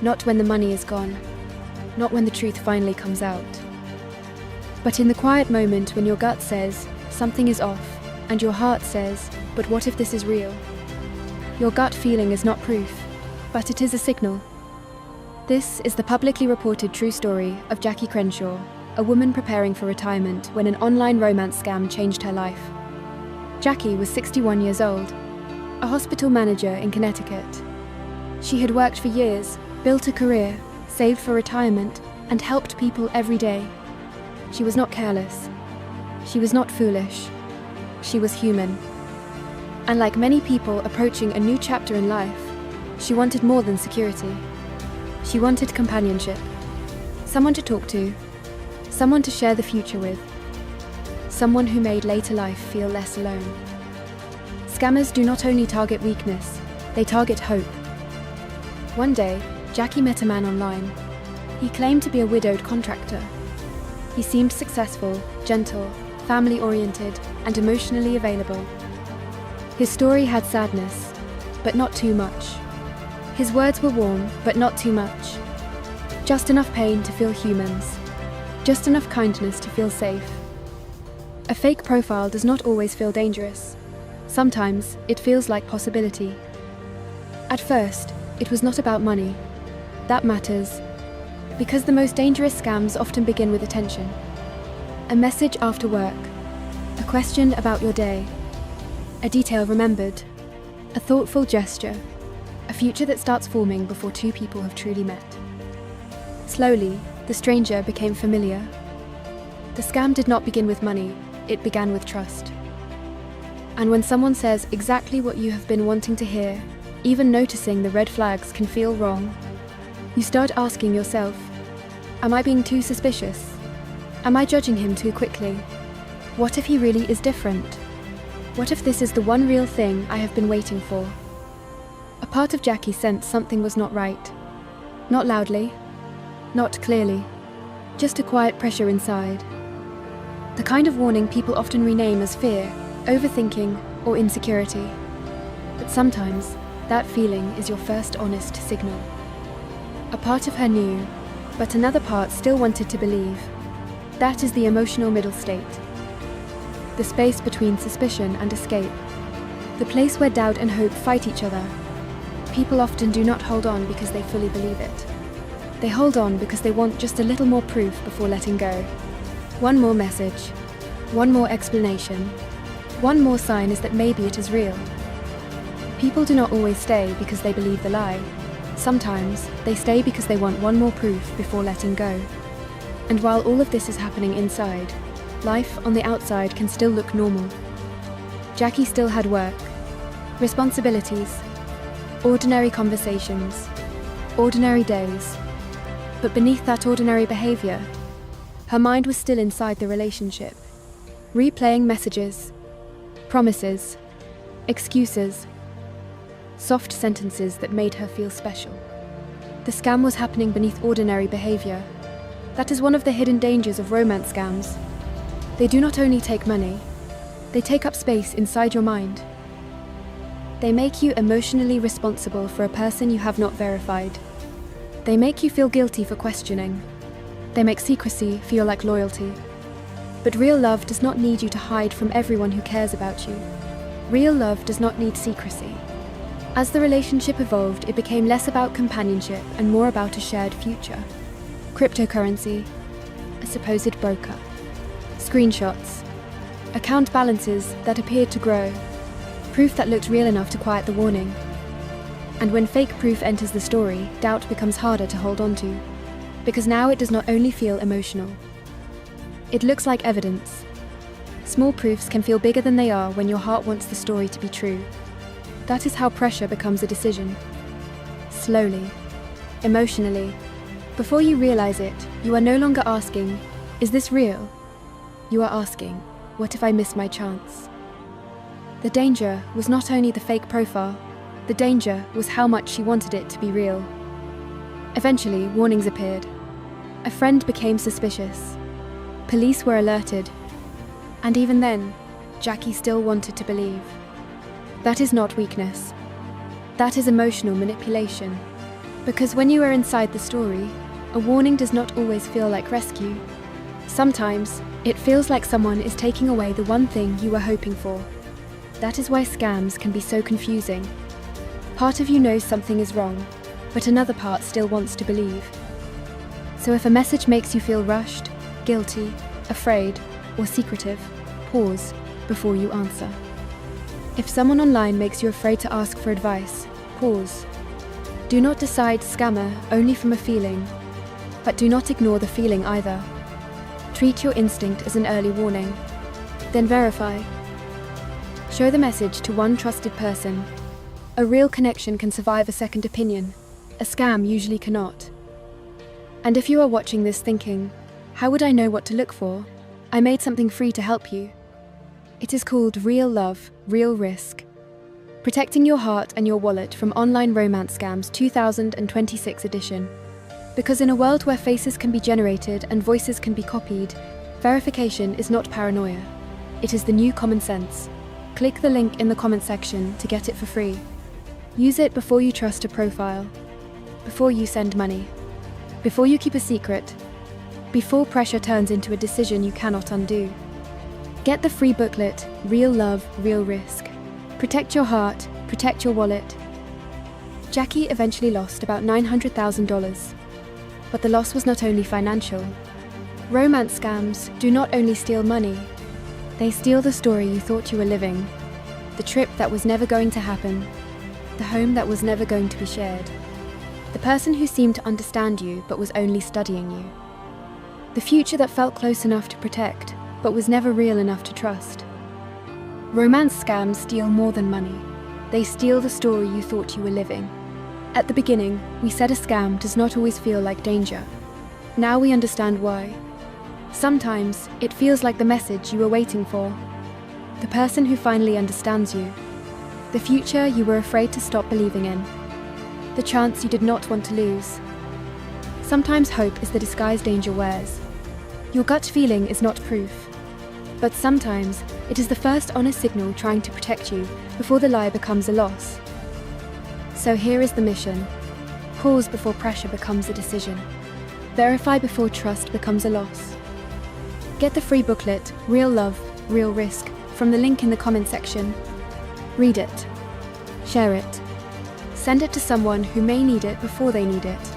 Not when the money is gone, not when the truth finally comes out, but in the quiet moment when your gut says something is off and your heart says, but what if this is real? Your gut feeling is not proof, but it is a signal. This is the publicly reported true story of Jackie Crenshaw, a woman preparing for retirement when an online romance scam changed her life. Jackie was 61 years old, a hospital manager in Connecticut. She had worked for years, built a career, saved for retirement, and helped people every day. She was not careless. She was not foolish. She was human. And like many people approaching a new chapter in life, she wanted more than security. She wanted companionship. Someone to talk to. Someone to share the future with. Someone who made later life feel less alone. Scammers do not only target weakness, they target hope. One day, Jackie met a man online. He claimed to be a widowed contractor. He seemed successful, gentle, family-oriented, and emotionally available. His story had sadness, but not too much. His words were warm, but not too much. Just enough pain to feel humans. Just enough kindness to feel safe. A fake profile does not always feel dangerous. Sometimes it feels like possibility. At first, it was not about money. That matters, because the most dangerous scams often begin with attention. A message after work, a question about your day, a detail remembered, a thoughtful gesture, a future that starts forming before two people have truly met. Slowly, the stranger became familiar. The scam did not begin with money, it began with trust. And when someone says exactly what you have been wanting to hear, even noticing the red flags can feel wrong, you start asking yourself, am I being too suspicious? Am I judging him too quickly? What if he really is different? What if this is the one real thing I have been waiting for? A part of Jackie sensed something was not right. Not loudly, not clearly, just a quiet pressure inside. The kind of warning people often rename as fear, overthinking, or insecurity. But sometimes, that feeling is your first honest signal. A part of her knew, but another part still wanted to believe. That is the emotional middle state. The space between suspicion and escape. The place where doubt and hope fight each other. People often do not hold on because they fully believe it. They hold on because they want just a little more proof before letting go. One more message. One more explanation. One more sign is that maybe it is real. People do not always stay because they believe the lie. Sometimes, they stay because they want one more proof before letting go. And while all of this is happening inside, life on the outside can still look normal. Jackie still had work, responsibilities, ordinary conversations, ordinary days. But beneath that ordinary behavior, her mind was still inside the relationship, replaying messages, promises, excuses, soft sentences that made her feel special. The scam was happening beneath ordinary behavior. That is one of the hidden dangers of romance scams. They do not only take money, they take up space inside your mind. They make you emotionally responsible for a person you have not verified. They make you feel guilty for questioning. They make secrecy feel like loyalty. But real love does not need you to hide from everyone who cares about you. Real love does not need secrecy. As the relationship evolved, it became less about companionship and more about a shared future. Cryptocurrency, a supposed broker, screenshots, account balances that appeared to grow, proof that looked real enough to quiet the warning. And when fake proof enters the story, doubt becomes harder to hold on to, because now it does not only feel emotional. It looks like evidence. Small proofs can feel bigger than they are when your heart wants the story to be true. That is how pressure becomes a decision. Slowly, emotionally. Before you realize it, you are no longer asking, is this real? You are asking, what if I miss my chance? The danger was not only the fake profile, the danger was how much she wanted it to be real. Eventually, warnings appeared. A friend became suspicious. Police were alerted. And even then, Jackie still wanted to believe. That is not weakness. That is emotional manipulation. Because when you are inside the story, a warning does not always feel like rescue. Sometimes, it feels like someone is taking away the one thing you were hoping for. That is why scams can be so confusing. Part of you knows something is wrong, but another part still wants to believe. So if a message makes you feel rushed, guilty, afraid, or secretive, pause before you answer. If someone online makes you afraid to ask for advice, pause. Do not decide scammer only from a feeling, but do not ignore the feeling either. Treat your instinct as an early warning, then verify. Show the message to one trusted person. A real connection can survive a second opinion. A scam usually cannot. And if you are watching this thinking, how would I know what to look for? I made something free to help you. It is called Real Love, Real Risk. Protecting your heart and your wallet from online romance scams 2026 edition. Because in a world where faces can be generated and voices can be copied, verification is not paranoia. It is the new common sense. Click the link in the comment section to get it for free. Use it before you trust a profile, before you send money, before you keep a secret, before pressure turns into a decision you cannot undo. Get the free booklet, Real Love, Real Risk. Protect your heart, protect your wallet. Jackie eventually lost about $900,000. But the loss was not only financial. Romance scams do not only steal money, they steal the story you thought you were living, the trip that was never going to happen, the home that was never going to be shared, the person who seemed to understand you but was only studying you, the future that felt close enough to protect but was never real enough to trust. Romance scams steal more than money. They steal the story you thought you were living. At the beginning, we said a scam does not always feel like danger. Now we understand why. Sometimes, it feels like the message you were waiting for. The person who finally understands you. The future you were afraid to stop believing in. The chance you did not want to lose. Sometimes hope is the disguise danger wears. Your gut feeling is not proof. But sometimes, it is the first honest signal trying to protect you before the lie becomes a loss. So here is the mission. Pause before pressure becomes a decision. Verify before trust becomes a loss. Get the free booklet, Real Love, Real Risk, from the link in the comment section. Read it. Share it. Send it to someone who may need it before they need it.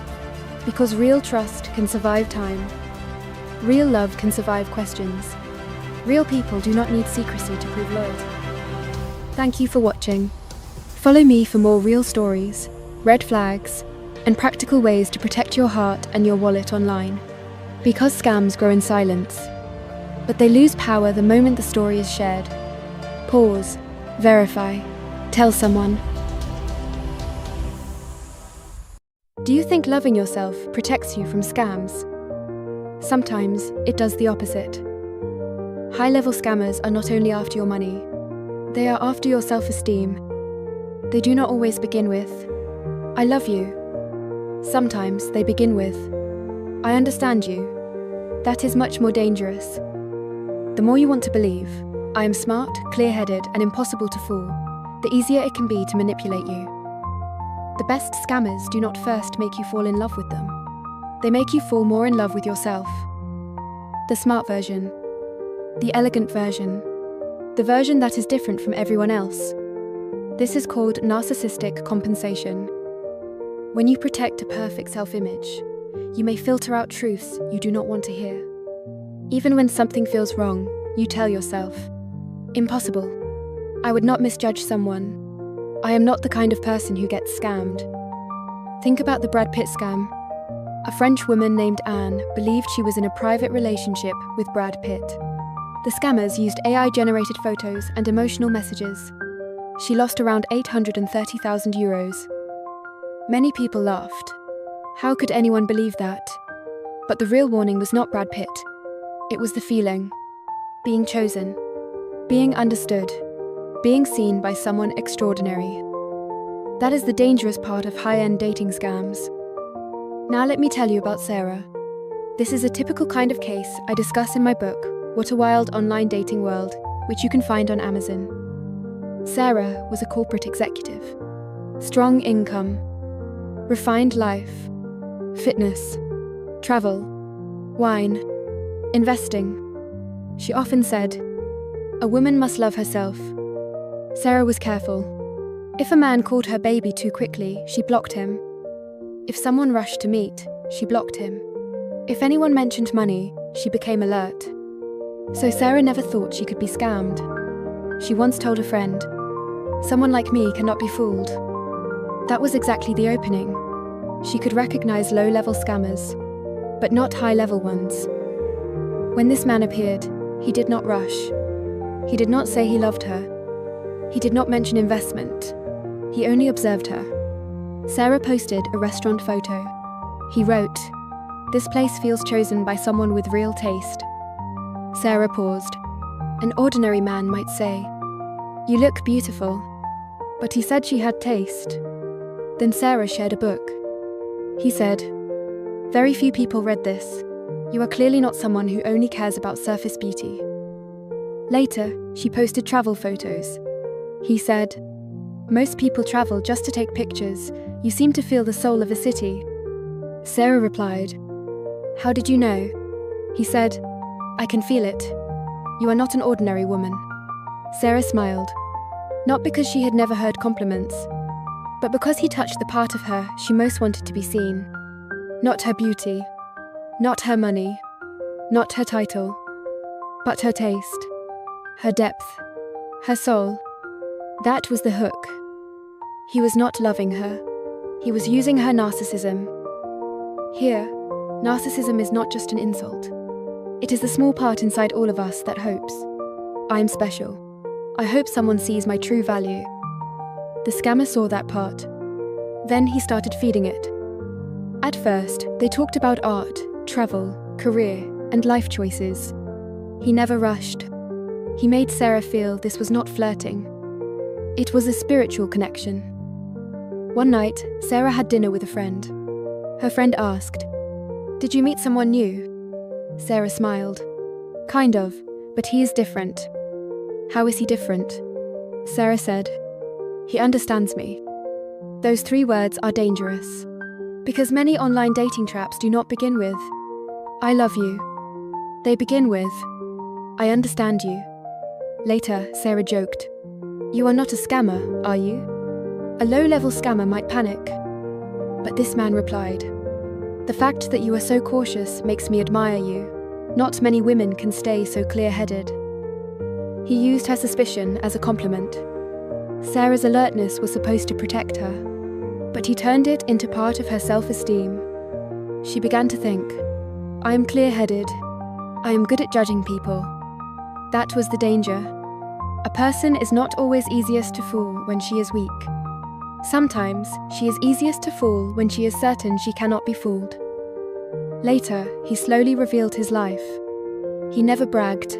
Because real trust can survive time. Real love can survive questions. Real people do not need secrecy to prove loyalty. Thank you for watching. Follow me for more real stories, red flags, and practical ways to protect your heart and your wallet online. Because scams grow in silence, but they lose power the moment the story is shared. Pause, verify, tell someone. Do you think loving yourself protects you from scams? Sometimes it does the opposite. High-level scammers are not only after your money, they are after your self-esteem. They do not always begin with, "I love you." Sometimes they begin with, "I understand you." That is much more dangerous. The more you want to believe, "I am smart, clear-headed, and impossible to fool," the easier it can be to manipulate you. The best scammers do not first make you fall in love with them. They make you fall more in love with yourself. The smart version. The elegant version. The version that is different from everyone else. This is called narcissistic compensation. When you protect a perfect self-image, you may filter out truths you do not want to hear. Even when something feels wrong, you tell yourself, "Impossible. I would not misjudge someone. I am not the kind of person who gets scammed." Think about the Brad Pitt scam. A French woman named Anne believed she was in a private relationship with Brad Pitt. The scammers used AI-generated photos and emotional messages. She lost around €830,000. Many people laughed. How could anyone believe that? But the real warning was not Brad Pitt. It was the feeling. Being chosen. Being understood. Being seen by someone extraordinary. That is the dangerous part of high-end dating scams. Now let me tell you about Sarah. This is a typical kind of case I discuss in my book, What a Wild Online Dating World, which you can find on Amazon. Sarah was a corporate executive. Strong income, refined life, fitness, travel, wine, investing. She often said, "A woman must love herself." Sarah was careful. If a man called her baby too quickly, she blocked him. If someone rushed to meet, she blocked him. If anyone mentioned money, she became alert. So Sarah never thought she could be scammed. She once told a friend, "Someone like me cannot be fooled." That was exactly the opening. She could recognize low-level scammers, but not high-level ones. When this man appeared, he did not rush. He did not say he loved her. He did not mention investment. He only observed her. Sarah posted a restaurant photo. He wrote, "This place feels chosen by someone with real taste." Sarah paused. An ordinary man might say, "You look beautiful." But he said she had taste. Then Sarah shared a book. He said, "Very few people read this. You are clearly not someone who only cares about surface beauty." Later, she posted travel photos. He said, "Most people travel just to take pictures. You seem to feel the soul of a city." Sarah replied, "How did you know?" He said, "I can feel it. You are not an ordinary woman." Sarah smiled, not because she had never heard compliments, but because he touched the part of her she most wanted to be seen. Not her beauty, not her money, not her title, but her taste, her depth, her soul. That was the hook. He was not loving her. He was using her narcissism. Here, narcissism is not just an insult. It is the small part inside all of us that hopes, "I am special. I hope someone sees my true value." The scammer saw that part. Then he started feeding it. At first, they talked about art, travel, career, and life choices. He never rushed. He made Sarah feel this was not flirting. It was a spiritual connection. One night, Sarah had dinner with a friend. Her friend asked, "Did you meet someone new?" Sarah smiled. "Kind of, but he is different." "How is he different?" Sarah said, "He understands me." Those 3 words are dangerous, because many online dating traps do not begin with, "I love you." They begin with, "I understand you." Later, Sarah joked, "You are not a scammer, are you?" A low-level scammer might panic. But this man replied, "The fact that you are so cautious makes me admire you. Not many women can stay so clear-headed." He used her suspicion as a compliment. Sarah's alertness was supposed to protect her, but he turned it into part of her self-esteem. She began to think, "I am clear-headed. I am good at judging people." That was the danger. A person is not always easiest to fool when she is weak. Sometimes, she is easiest to fool when she is certain she cannot be fooled. Later, he slowly revealed his life. He never bragged.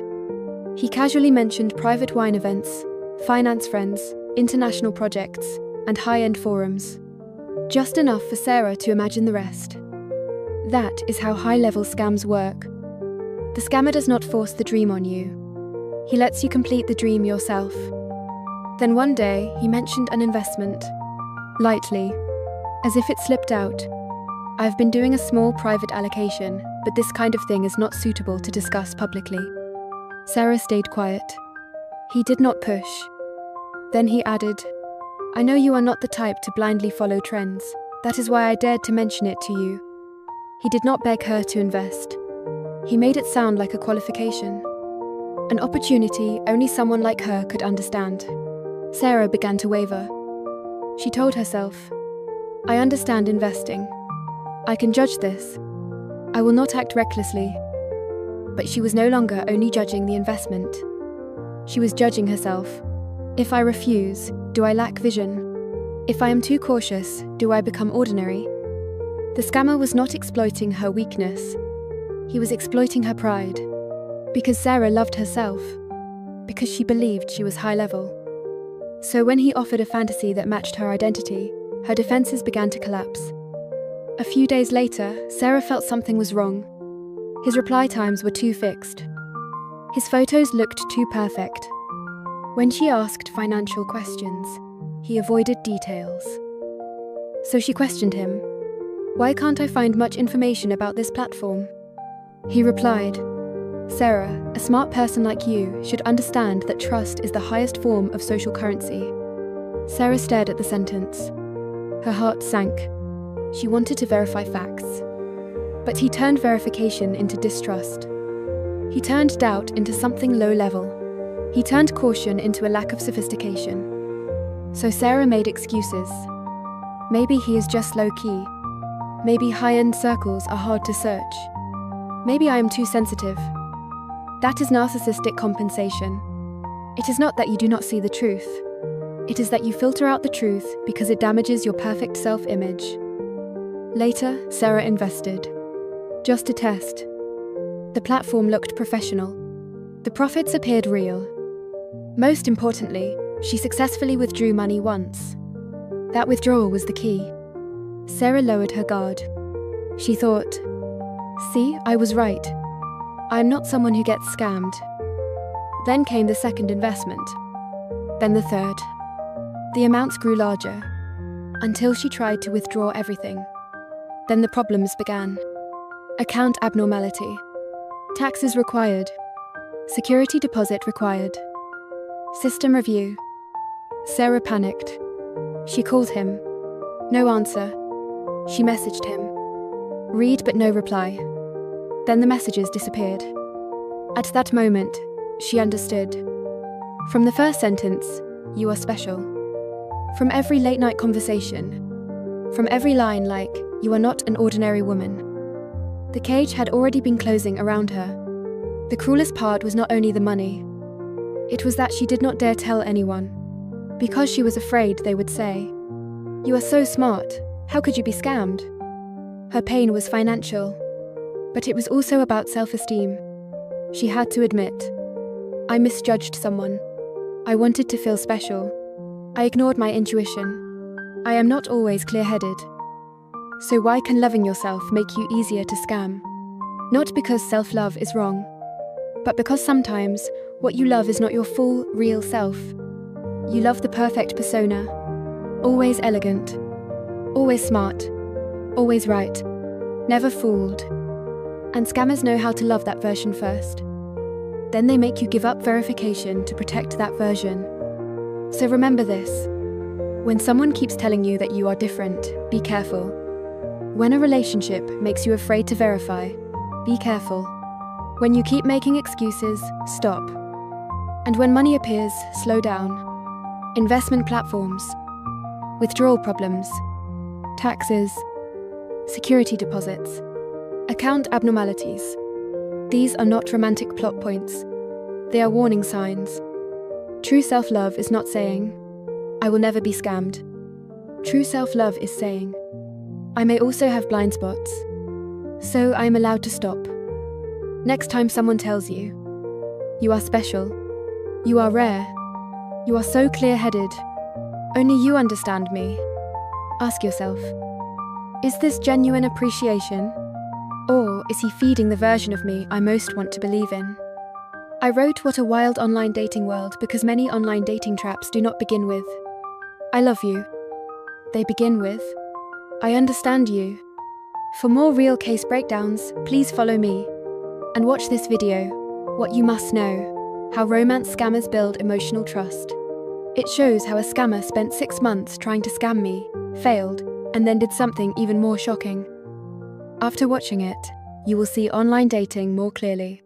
He casually mentioned private wine events, finance friends, international projects, and high-end forums. Just enough for Sarah to imagine the rest. That is how high-level scams work. The scammer does not force the dream on you. He lets you complete the dream yourself. Then one day, he mentioned an investment. Lightly, as if it slipped out. "I've been doing a small private allocation, but this kind of thing is not suitable to discuss publicly." Sarah stayed quiet. He did not push. Then he added, "I know you are not the type to blindly follow trends. That is why I dared to mention it to you." He did not beg her to invest. He made it sound like a qualification. An opportunity only someone like her could understand. Sarah began to waver. She told herself, "I understand investing. I can judge this. I will not act recklessly." But she was no longer only judging the investment. She was judging herself. If I refuse, do I lack vision? If I am too cautious, do I become ordinary? The scammer was not exploiting her weakness. He was exploiting her pride. Because Sarah loved herself. Because she believed she was high level. So when he offered a fantasy that matched her identity, her defenses began to collapse. A few days later, Sarah felt something was wrong. His reply times were too fixed. His photos looked too perfect. When she asked financial questions, he avoided details. So she questioned him. "Why can't I find much information about this platform?" He replied, "Sarah, a smart person like you should understand that trust is the highest form of social currency." Sarah stared at the sentence. Her heart sank. She wanted to verify facts. But he turned verification into distrust. He turned doubt into something low level. He turned caution into a lack of sophistication. So Sarah made excuses. Maybe he is just low-key. Maybe high-end circles are hard to search. Maybe I am too sensitive. That is narcissistic compensation. It is not that you do not see the truth. It is that you filter out the truth because it damages your perfect self-image. Later, Sarah invested. Just to test. The platform looked professional. The profits appeared real. Most importantly, she successfully withdrew money once. That withdrawal was the key. Sarah lowered her guard. She thought, "See, I was right. I am not someone who gets scammed." Then came the second investment. Then the third. The amounts grew larger, until she tried to withdraw everything. Then the problems began. Account abnormality. Taxes required. Security deposit required. System review. Sarah panicked. She called him. No answer. She messaged him. Read but no reply. Then the messages disappeared. At that moment, she understood. From the first sentence, "You are special." From every late-night conversation. From every line like, "You are not an ordinary woman." The cage had already been closing around her. The cruelest part was not only the money. It was that she did not dare tell anyone. Because she was afraid they would say, "You are so smart, how could you be scammed?" Her pain was financial. But it was also about self-esteem. She had to admit, "I misjudged someone. I wanted to feel special. I ignored my intuition. I am not always clear-headed." So why can loving yourself make you easier to scam? Not because self-love is wrong, but because sometimes what you love is not your full, real self. You love the perfect persona. Always elegant. Always smart. Always right. Never fooled. And scammers know how to love that version first. Then they make you give up verification to protect that version. So remember this. When someone keeps telling you that you are different, be careful. When a relationship makes you afraid to verify, be careful. When you keep making excuses, stop. And when money appears, slow down. Investment platforms. Withdrawal problems. Taxes. Security deposits. Account abnormalities. These are not romantic plot points. They are warning signs. True self-love is not saying, "I will never be scammed." True self-love is saying, "I may also have blind spots, so I am allowed to stop." Next time someone tells you, "You are special. You are rare. You are so clear-headed. Only you understand me." Ask yourself, is this genuine appreciation? Or is he feeding the version of me I most want to believe in? I wrote What a Wild Online Dating World because many online dating traps do not begin with, "I love you." They begin with, "I understand you." For more real case breakdowns, please follow me. And watch this video, What You Must Know, How Romance Scammers Build Emotional Trust. It shows how a scammer spent 6 months trying to scam me, failed, and then did something even more shocking. After watching it, you will see online dating more clearly.